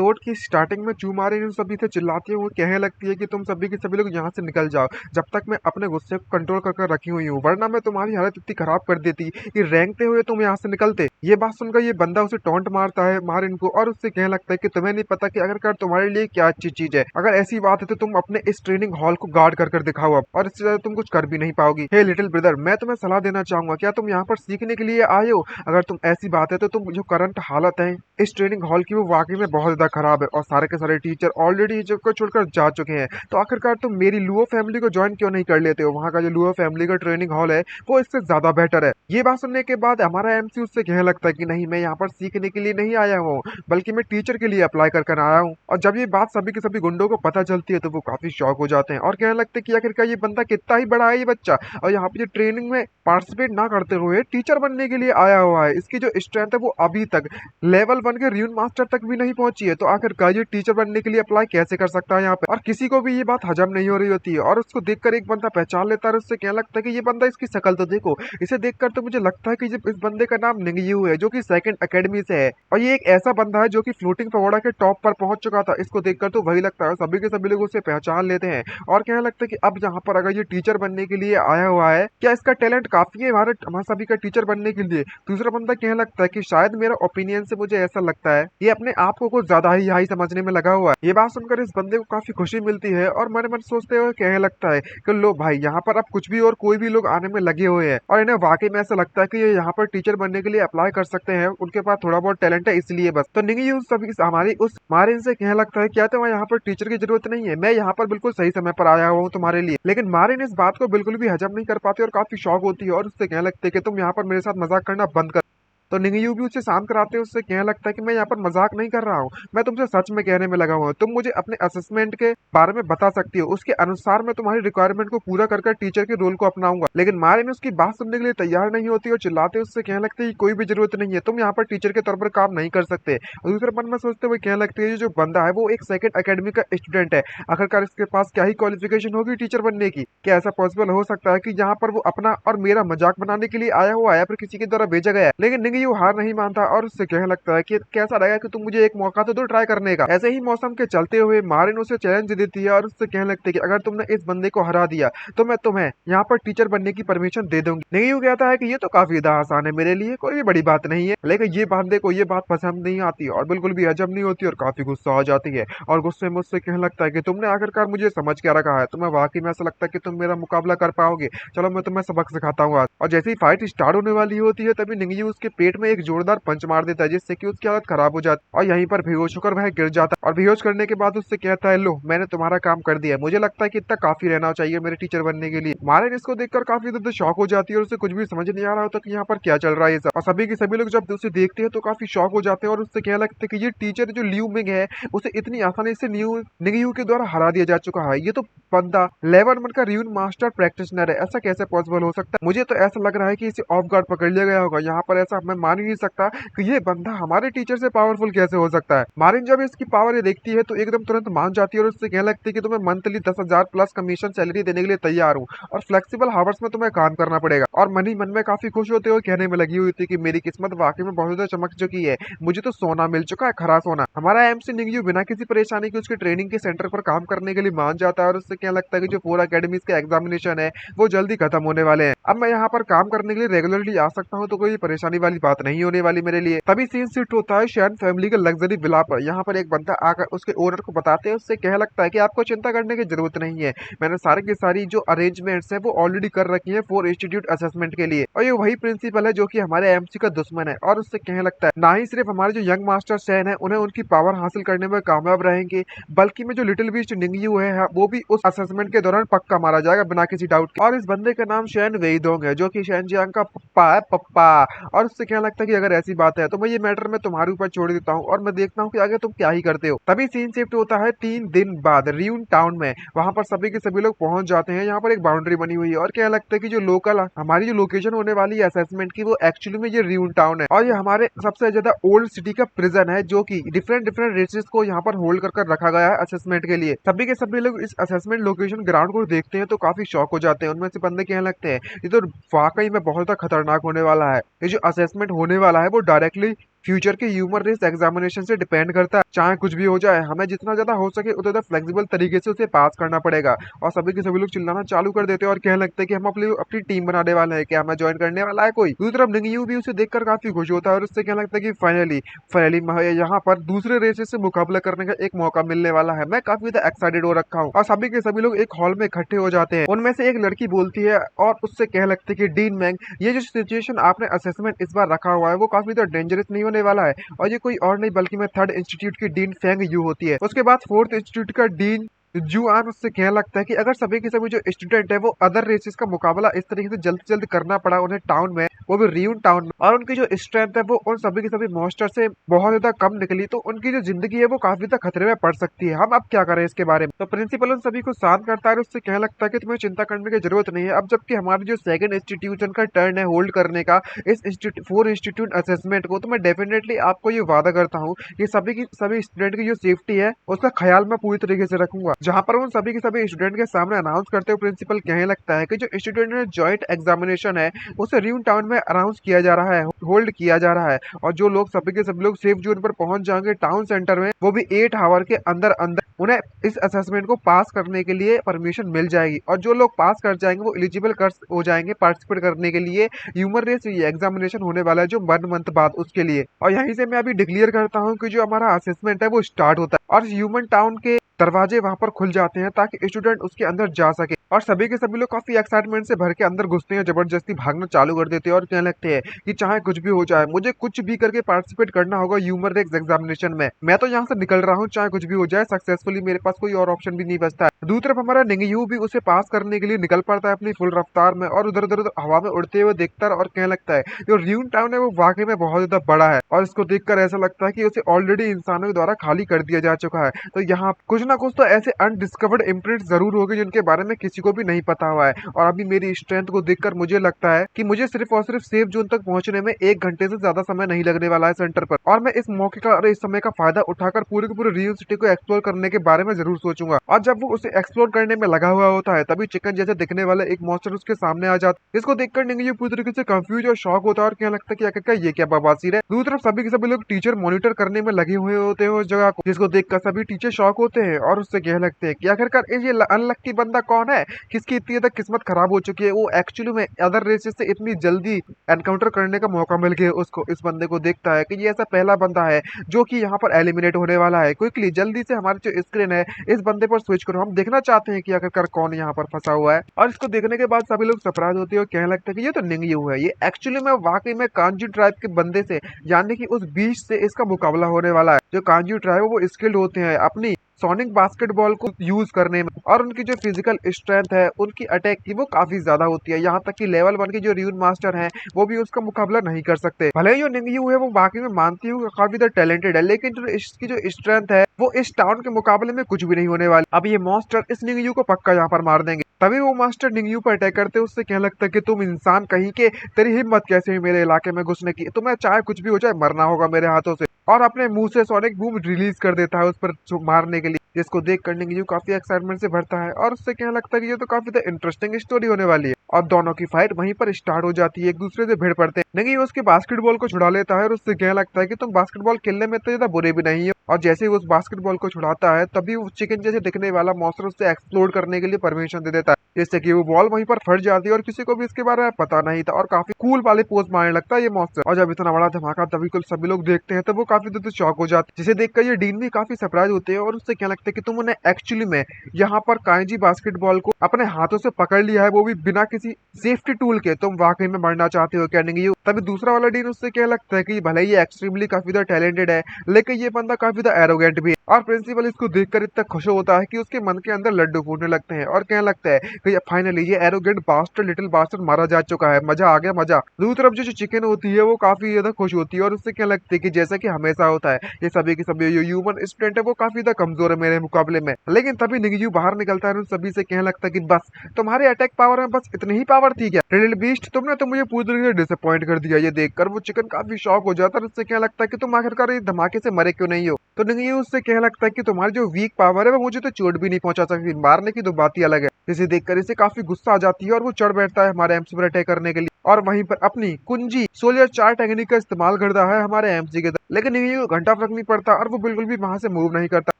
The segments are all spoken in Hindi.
एपिसोड की स्टार्टिंग में चूमारे इन सभी से चिल्लाती है, वो कहने लगती है कि तुम सभी के सभी लोग यहाँ से निकल जाओ जब तक मैं अपने गुस्से को कंट्रोल कर रखी हुई हूँ, वरना मैं तुम्हारी हालत इतनी खराब कर देती कि रेंगते हुए तुम यहाँ से निकलते। ये बात सुनकर ये बंदा उसे टॉन्ट मारता है मारिन को, और उससे कहने लगता है कि तुम्हें नहीं पता कि अगर तुम्हारे लिए क्या अच्छी चीज है। अगर ऐसी बात है तो तुम अपने इस ट्रेनिंग हॉल को गार्ड कर दिखाओ अब, और इससे ज्यादा तुम कुछ कर भी नहीं पाओगी। हे लिटिल ब्रदर, मैं तुम्हें सलाह देना चाहूंगा, क्या तुम यहाँ पर सीखने के लिए आए हो? अगर तुम ऐसी बात है तो तुम जो करंट हालत है इस ट्रेनिंग हॉल की वो वाकई में बहुत ज्यादा खराब है, और सारे के सारे टीचर ऑलरेडी इस जगह को छोड़कर जा चुके हैं। तो आखिरकार तुम मेरी लुओ फैमिली को ज्वाइन क्यों नहीं कर लेते हो? वहाँ का जो लुओ फैमिली का ट्रेनिंग हॉल है वो इससे ज्यादा बेटर है। ये बात सुनने के बाद हमारा एमसी उससे कहने लगता है कि नहीं, मैं यहाँ पर सीखने के लिए नहीं आया हूँ, बल्कि मैं टीचर के लिए अप्लाई कर आया हूँ। और जब ये बात सभी के सभी गुंडों को पता चलती है तो वो काफी शॉक हो जाते हैं और कहने लगते हैं कि आखिरकार ये बंदा कितना ही बड़ा है ये बच्चा, और यहाँ पे जो ट्रेनिंग में पार्टिसिपेट ना करते हुए टीचर बनने के लिए आया हुआ है। इसकी जो स्ट्रेंथ है वो अभी तक लेवल 1 के र्यून मास्टर तक भी नहीं पहुंची है, तो आखिरकार ये टीचर बनने के लिए अप्लाई कैसे कर सकता है यहाँ पे? और किसी को भी ये बात हजम नहीं हो रही होती है, और उसको देखकर एक बंदा पहचान लेता है और उससे कहने लगता है कि ये बंदा, इसकी शक्ल तो देखो, इसे देखकर तो मुझे लगता है कि इस बंदे का नाम निंगयू है, जो कि सेकंड एकेडमी से है, और ये एक ऐसा बंदा है जो कि फ्लोटिंग पगोड़ा के टॉप पर पहुंच चुका था। इसको देखकर तो वही लगता है, सभी के सभी लोग उसे पहचान लेते हैं और कहने लगता है कि अब यहाँ पर अगर ये टीचर बनने के लिए आया हुआ है, क्या इसका टैलेंट काफी है हमारे सभी का टीचर बनने के लिए? दूसरा बंदा कहने लगता है कि शायद, मेरा ओपिनियन से मुझे ऐसा लगता है ये अपने आप को कुछ ज्यादा ही हाई समझने में लगा हुआ है। ये बात सुनकर इस बंदे को काफी खुशी मिलती है और मन मन सोचते हुए कहने लगता है कि लो भाई, यहाँ पर अब कुछ भी और कोई भी लोग आने में लगे हुए हैं, और इन्हें वाकई में ऐसा लगता है कि ये यहाँ पर टीचर बनने के लिए अप्लाई कर सकते हैं, उनके पास थोड़ा बहुत टैलेंट है इसलिए बस। तो निंगी सभी हमारी उस मारिन से कहने लगता है, क्या तुम्हें यहाँ पर टीचर की जरूरत नहीं है? मैं यहाँ पर बिल्कुल सही समय पर आया हुआ हूँ तुम्हारे लिए। लेकिन मारिन इस बात को बिल्कुल भी हजम नहीं कर पाती और काफी शॉक होती है और उससे कहने लगते है कि तुम यहाँ पर मेरे साथ मजाक करना बंद कर। तो निंगयू भी उसे शांत कराते हैं, उससे कहने लगता है कि मैं यहाँ पर मजाक नहीं कर रहा हूँ, मैं तुमसे सच में कहने में लगा हुआ हूँ। तुम मुझे अपने असेसमेंट के बारे में बता सकती हो, उसके अनुसार मैं तुम्हारी रिक्वायरमेंट को पूरा कर टीचर के रोल को अपनाऊंगा। लेकिन मारिन उसकी बात सुनने के लिए तैयार नहीं होती और चिल्लाते उससे कहने लगते है कोई भी जरूरत नहीं है, तुम यहाँ पर टीचर के तौर पर काम नहीं कर सकते। और दूसरे मन में सोचते हुए कहने लगते है जो बंदा है वो एक सेकंड एकेडमी का स्टूडेंट है, आखिरकार इसके पास क्या ही क्वालिफिकेशन होगी टीचर बनने की? क्या ऐसा पॉसिबल हो सकता है कि यहाँ पर वो अपना और मेरा मजाक बनाने के लिए आया हुआ है या फिर किसी के द्वारा भेजा गया है? लेकिन निंगयू हार नहीं मानता और उससे कहने लगता है कि कैसा रहेगा कि तुम मुझे एक मौका तो दो ट्राई करने का। ऐसे ही मौसम के चलते हुए मारिन उसे चैलेंज देती है और उससे कहने लगती है कि अगर तुमने इस बंदे को हरा दिया तो मैं तुम्हें यहाँ पर टीचर बनने की परमिशन दे दूंगी। निंगयू कहता है कि ये तो काफी ज्यादा आसान है मेरे लिए, कोई भी बड़ी बात नहीं है। लेकिन ये बंदे को ये बात पसंद नहीं आती और बिल्कुल भी हजम नहीं होती और काफी गुस्सा हो जाती है, और गुस्से में उससे कहने लगता है कि तुमने आखिरकार मुझे समझ क्या रखा है? तुम्हें वाकई में ऐसा लगता है कि तुम मेरा मुकाबला कर पाओगे? चलो मैं तुम्हें सबक सिखाता हूँ आज। और जैसे ही फाइट स्टार्ट होने वाली होती है तभी निंगयू उसके पेट में एक जोरदार पंच मार देता है, जिससे कि उसकी हालत खराब हो जाती है और यहीं पर बेहोश होकर वह गिर जाता है। और बेहोश करने के बाद उससे कहता है, लो मैंने तुम्हारा काम कर दिया है, मुझे लगता है कि इतना काफी रहना चाहिए मेरे टीचर बनने के लिए। मारिन इसको देखकर काफी ज्यादा शॉक हो जाती है और उसे कुछ भी समझ नहीं आ रहा होता कि यहाँ पर क्या चल रहा है सब। और सभी के सभी लोग जब उसे देखते हैं तो काफी शॉक हो जाते हैं और उससे कहने लगते हैं कि ये टीचर जो लियू मिंग है उसे इतनी आसानी से निंगयू के द्वारा हरा दिया जा चुका है। ये तो बंदा लेवल 1 का र्यून मास्टर प्रैक्टिशनर है, ऐसा कैसे पॉसिबल हो सकता है? मुझे तो ऐसा लग रहा है कि इसे ऑफ गार्ड पकड़ लिया गया होगा। यहाँ पर ऐसा मैं मान ही नहीं सकता कि ये बंदा हमारे टीचर से पावरफुल कैसे हो सकता है। मारिन जब इसकी पावर ये देखती है तो एकदम तुरंत मान जाती है और उससे कहने लगती है कि तुम्हें मंथली 10,000 प्लस कमीशन सैलरी देने के लिए तैयार हूँ, और फ्लेक्सिबल हावर्स में तुम्हें काम करना पड़ेगा। और मन ही मन में काफी खुश होते हुए कहने में लगी हुई थी कि मेरी किस्मत वाकई में बहुत ज्यादा चमक चुकी है, मुझे तो सोना मिल चुका है, खरा सोना। हमारा एमसी निंगयू बिना किसी परेशानी के उसके ट्रेनिंग के सेंटर पर काम करने के लिए मान जाता है और उससे क्या लगता है कि जो 4 अकेडमीज के एग्जामिनेशन है वो जल्दी खत्म होने वाले हैं, अब मैं यहाँ पर काम करने के लिए रेगुलरली आ सकता हूँ, तो कोई परेशानी वाली बात नहीं होने वाली मेरे लिए। तभी सीन शिफ्ट होता है शैन फैमिली के लग्जरी विला पर। यहाँ पर एक बंदा आकर उसके ओनर को बताते हैं, उससे कह लगता है कि आपको चिंता करने की जरूरत नहीं है, मैंने सारी की सारी जो अरेंजमेंट्स है वो ऑलरेडी कर रखी है फॉर इंस्टीट्यूट असेसमेंट के लिए, और ये वही प्रिंसिपल है जो कि हमारे एमसी का दुश्मन है। और उससे कहने लगता है ना ही सिर्फ हमारे जो यंग मास्टर शैन है उन्हें उनकी पावर हासिल करने में कामयाब रहेंगे, बल्कि में जो लिटिल बीस्ट निंगयू है वो भी उस असेसमेंट के दौरान पक्का मारा जाएगा बिना किसी डाउट के। और इस बंदे का नाम शैन वेइडोंग है, जो कि शैन जियांग का पप्पा है, पप्पा। और उससे कहने लगता है कि अगर ऐसी बात है तो मैं ये मैटर में तुम्हारे ऊपर छोड़ देता हूँ और मैं देखता हूँ कि आगे तुम क्या ही करते हो। तभी सीन शिफ्ट होता है 3 दिन बाद र्यून टाउन में। वहां पर सभी के सभी लोग पहुंच जाते हैं। यहाँ पर एक बाउंड्री बनी हुई है और कहने लगता है कि जो लोकल हमारी जो लोकेशन होने वाली है असेसमेंट की वो एक्चुअली में ये र्यून टाउन है, और ये हमारे सबसे ज्यादा ओल्ड सिटी का प्रिजन है, जो कि डिफरेंट डिफरेंट रेसेस को यहाँ पर होल्ड कर रखा गया है असेसमेंट के लिए। सभी के सभी लोग इस असेसमेंट लोकेशन ग्राउंड को देखते हैं तो काफी शॉक हो जाते हैं। उनमें से बंदे कहने लगते हैं ये तो वाकई में बहुत ज्यादा खतरनाक होने वाला है, ये जो असेसमेंट होने वाला है वो डायरेक्टली फ्यूचर के ह्यूमन रेस एग्जामिनेशन से डिपेंड करता है। चाहे कुछ भी हो जाए, हमें जितना ज्यादा हो सके उतना ज्यादा फ्लेक्सिबल तरीके से उसे पास करना पड़ेगा। और सभी के सभी लोग चिल्लाना चालू कर देते हैं और कहने लगते हैं कि हम अपनी अपनी टीम बनाने वाले हैं, क्या हमें ज्वाइन करने वाला है कोई। दूसरी तरफ निंगयू भी उसे देखकर काफी खुश होता है और उससे कहने लगता है कि फाइनली फाइनली यहाँ पर दूसरे रेसेस से मुकाबला करने का एक मौका मिलने वाला है। मैं काफी ज्यादा एक्साइटेड हो रखा हूँ। और सभी के सभी लोग एक हॉल में इकट्ठे हो जाते हैं। उनमें से एक लड़की बोलती है और उससे कहने लगती है कि डीन मैंग, ये जो सिचुएशन आपने असेसमेंट इस बार रखा हुआ है वो काफी ज्यादा डेंजरस नहीं होने वाला है। और ये कोई और नहीं बल्कि मैं थर्ड इंस्टीट्यूट की डीन फेंग यू होती है। उसके बाद फोर्थ इंस्टीट्यूट का डीन जुआन उससे कहने लगता है कि अगर सभी के सभी जो स्टूडेंट है वो अदर रेसेस का मुकाबला इस तरीके से जल्द से जल्द करना पड़ा उन्हें टाउन में, वो भी रियून टाउन में, और उनकी जो स्ट्रेंथ है वो उन सभी के सभी मॉन्स्टर से बहुत ज्यादा कम निकली, तो उनकी जो जिंदगी है वो काफी ज्यादा खतरे में पड़ सकती है। हम अब क्या करें इसके बारे में। तो प्रिंसिपल उन सभी को शांत करता है, उससे कहने लगता है कि तुम्हें चिंता करने की जरूरत नहीं है। अब जबकि हमारी जो सेकंड इंस्टीट्यूशन का टर्न है होल्ड करने का इस फोर इंस्टीट्यूट असेसमेंट को, तो मैं डेफिनेटली आपको ये वादा करता हूँ कि सभी की सभी स्टूडेंट की जो सेफ्टी है उसका ख्याल मैं पूरी तरीके से रखूंगा। जहाँ पर उन सभी सभी स्टूडेंट के सामने अनाउंस करते हुए प्रिंसिपल कहने लगता है कि जो स्टूडेंट ने जॉइंट एग्जामिनेशन है उसे रियून टाउन में अनाउंस किया जा रहा है, होल्ड किया जा रहा है। और जो लोग सभी के सभी लोग सेफ जोन पर पहुंच जाएंगे टाउन सेंटर में, वो भी 8 आवर के अंदर अंदर उन्हें इस असेसमेंट को पास करने के लिए परमिशन मिल जाएगी। और जो लोग पास कर जाएंगे वो एलिजिबल कर हो जाएंगे पार्टिसिपेट करने के लिए ह्यूमन रेस एग्जामिनेशन होने वाला है जो 1 मंथ बाद उसके लिए। और यहीं से मैं अभी डिक्लेयर करता हूँ कि जो हमारा असेसमेंट है वो स्टार्ट होता है और ह्यूमन टाउन के दरवाजे वहां पर खुल जाते हैं ताकि स्टूडेंट उसके अंदर जा सके। और सभी के सभी लोग काफी एक्साइटमेंट से भर के अंदर घुसते हैं, जबरदस्ती भागना चालू कर देते हैं और कहने लगते हैं कि चाहे कुछ भी हो जाए मुझे कुछ भी करके पार्टिसिपेट करना होगा ह्यूमन रेस एग्जामिनेशन में। मैं तो यहाँ से निकल रहा हूँ, चाहे कुछ भी हो जाए सक्सेसफुली, मेरे पास कोई और ऑप्शन भी नहीं बचता है। दूसरी तरफ हमारा निंगयू भी उसे पास करने के लिए निकल पड़ता है अपनी फुल रफ्तार में और उधर उधर हवा में उड़ते हुए देखता है और कहने लगता है जो रियून टाउन है वो वाकई में बहुत ज्यादा बड़ा है और इसको देखकर ऐसा लगता है कि उसे ऑलरेडी इंसानों के द्वारा खाली कर दिया जा चुका है। तो यहाँ कुछ ना कुछ तो ऐसे अनडिस्कवर्ड इम्प्रिंट जरूर होगी जिनके बारे में किसी को भी नहीं पता हुआ है। और अभी मेरी स्ट्रेंथ को देखकर मुझे लगता है कि मुझे सिर्फ और सिर्फ सेफ जोन तक पहुंचने में 1 घंटे से ज्यादा समय नहीं लगने वाला है सेंटर पर। और मैं इस मौके का और इस समय का फायदा उठाकर पूरे के पूरे रियल सिटी को एक्सप्लोर करने के बारे में जरूर सोचूंगा। और जब वो उसे एक्सप्लोर करने में लगा हुआ होता है तभी चिकन जैसे दिखने वाला एक मॉन्स्टर उसके सामने आ जाता है, जिसको देखकर निंगयू पूरी तरीके से कंफ्यूज और शॉक होता है और कहने लगता है कि आखिरकार ये क्या बवासीर है। दूसरी तरफ सभी के सभी लोग टीचर मॉनिटर करने में लगे हुए होते हैं उस जगह को, जिसको देखकर सभी टीचर शॉक होते हैं और उससे कहने लगते हैं कि आखिरकार ये अनलक्की बंदा कौन है, किसकी इतनी ज्यादा किस्मत खराब हो चुकी है, वो एक्चुअली में अदर रेसेस से इतनी जल्दी एनकाउंटर करने का मौका मिल गया उसको। इस बंदे को देखता है कि ये ऐसा पहला बंदा है जो कि यहाँ पर एलिमिनेट होने वाला है। क्विकली जल्दी से हमारी जो स्क्रीन है इस बंदे पर स्विच करो, हम देखना चाहते हैं कि आखिरकार कौन यहाँ पर फंसा हुआ है। और इसको देखने के बाद सभी लोग सरप्राइज होते हैं और कहने लगते हैं कि ये तो निंगयू है, ये एक्चुअली में वाकई में कांजी ट्राइब के बंदे से यानी कि उस बीच से इसका मुकाबला होने वाला है। जो कांजी ट्राइब है वो स्किल्ड होते हैं अपनी सोनिक बास्केटबॉल को यूज करने में, और उनकी जो फिजिकल स्ट्रेंथ है उनकी अटैक की वो काफी ज्यादा होती है। यहाँ तक कि लेवल 1 के जो रियून मास्टर हैं वो भी उसका मुकाबला नहीं कर सकते। भले ही जो निंगयू है वो बाकी में मानती हूँ काफी ज्यादा टैलेंटेड है, लेकिन जो इसकी जो स्ट्रेंथ है वो इस टाउन के मुकाबले में कुछ भी नहीं होने वाली। अब ये मॉन्स्टर इस निंगयू को पक्का यहाँ पर मार देंगे। तभी वो मास्टर निंगयू पर अटैक करते उससे कहने लगता है कि तुम इंसान कहीं के, तेरी हिम्मत कैसे हुई मेरे इलाके में घुसने की, तुम्हें चाहे कुछ भी हो जाए मरना होगा मेरे हाथों से। और अपने मुंह से सोनिक बूम रिलीज कर देता है उस पर मारने के लिए, जिसको देख कर निंगयू काफी एक्साइटमेंट से भरता है और उससे कहने लगता है कि ये तो काफी इंटरेस्टिंग स्टोरी होने वाली है। और दोनों की फाइट वहीं पर स्टार्ट हो जाती है, एक दूसरे से भिड़ पड़ते हैं। निंगयू उसके बास्केटबॉल को छुड़ा लेता है और उससे कहने लगता है कि तुम बास्केटबॉल खेलने में तो ज्यादा बुरे भी नहीं हो। और जैसे ही उस बास्केटबॉल को छुड़ाता है तभी वो चिकन जैसे दिखने वाला मॉन्स्टर उससे एक्सप्लोर करने के लिए परमिशन दे देता है, जिससे कि वो बॉल वहीं पर फट जाती है और किसी को भी इसके बारे में पता नहीं था और काफी कूल वाले पोज मारने लगता है ये मॉन्स्टर। और जब इतना बड़ा धमाका तभी कुल सभी लोग देखते हैं तो वो काफी ज्यादा शॉक हो जाते हैं, जिसे देखकर ये डीन भी काफी सरप्राइज होते हैं और उससे क्या लगता है कि तुम उन्हें एक्चुअली में यहाँ पर कांजी बास्केटबॉल को अपने हाथों से पकड़ लिया है, वो भी बिना किसी सेफ्टी टूल के, तुम वाकई में मरना चाहते हो क्या निंगयू। तभी दूसरा वाला डीन उससे क्या लगता है कि भले ये एक्सट्रीमली काफी ज्यादा टैलेंटेड है लेकिन ये बंदा काफी ज्यादा एरोगेंट भी है। और प्रिंसिपल इसको देखकर इतना खुश होता है कि उसके मन के अंदर लड्डू फूटने लगते हैं और कहने लगता है कि फाइनली ये एरोगेंट बास्टर्ड लिटिल बास्टर्ड मारा जा चुका है, मजा आ गया मजा। दूसरी तरफ जो चिकन होती है वो काफी ज्यादा खुश होती है और उससे क्या लगता है कि जैसा कि हमेशा होता है ये सभी के सभी जो ह्यूमन स्टूडेंट है वो काफी ज्यादा कमजोर है मेरे मुकाबले में। लेकिन तभी निंगयू बाहर निकलता है और उन सभी से कहने लगता है कि बस तुम्हारे अटैक पावर में बस इतनी ही पावर थी क्या लिटिल बीस्ट, तुमने तो मुझे पूरी तरीके से डिसअपॉइंट कर दिया। ये देखकर वो चिकन काफी शॉक हो जाता है और उससे क्या लगता है कि तुम आखिरकार इस धमाके से मरे क्यों नहीं हो। तो निंगयू उससे कहने कहने लगता है कि तुम्हारी जो वीक पावर है वो मुझे तो चोट भी नहीं पहुंचा सकती, मारने की तो बात ही अलग है। इसे देखकर इसे काफी गुस्सा आ जाती है और वो चढ़ बैठता है हमारे एमसी पर अटैक करने के लिए, और वहीं पर अपनी कुंजी सोल्जर 4 टेक्निक का इस्तेमाल करता है हमारे एमसी के तरफ। लेकिन ये घंटा फर्क नहीं पड़ता और वो बिल्कुल भी वहां से मूव नहीं करता,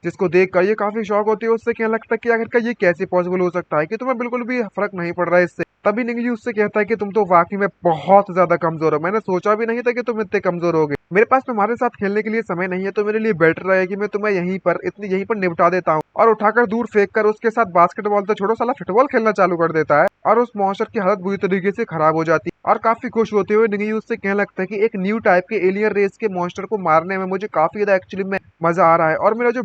जिसको देखकर ये काफी शॉक होती है। उससे कहने लगता है कि आखिरकार ये कैसे पॉसिबल हो सकता है कि तुम्हें बिल्कुल भी फर्क नहीं पड़ रहा है इससे। तभी निंगली उससे कहता है कि तुम तो वाकई में बहुत ज्यादा कमजोर हो, मैंने सोचा भी नहीं था कि तुम इतने कमजोर होगे। मेरे पास तुम्हारे साथ खेलने के लिए समय नहीं है, तो मेरे लिए बेटर रहे कि मैं तुम्हें यहीं पर निपटा देता हूँ। और उठाकर दूर फेंक कर उसके साथ बास्केटबॉल तो छोड़ो, साला फुटबॉल खेलना चालू कर देता है और उस मॉन्स्टर की हालत बुरी तरीके से खराब हो जाती है। और काफी खुश होते हुए निंगी उससे कहने लगता है कि एक न्यू टाइप के एलियन रेस के मॉन्स्टर को मारने में मुझे काफी ज्यादा एक्चुअली में मजा आ रहा है, और मेरा जो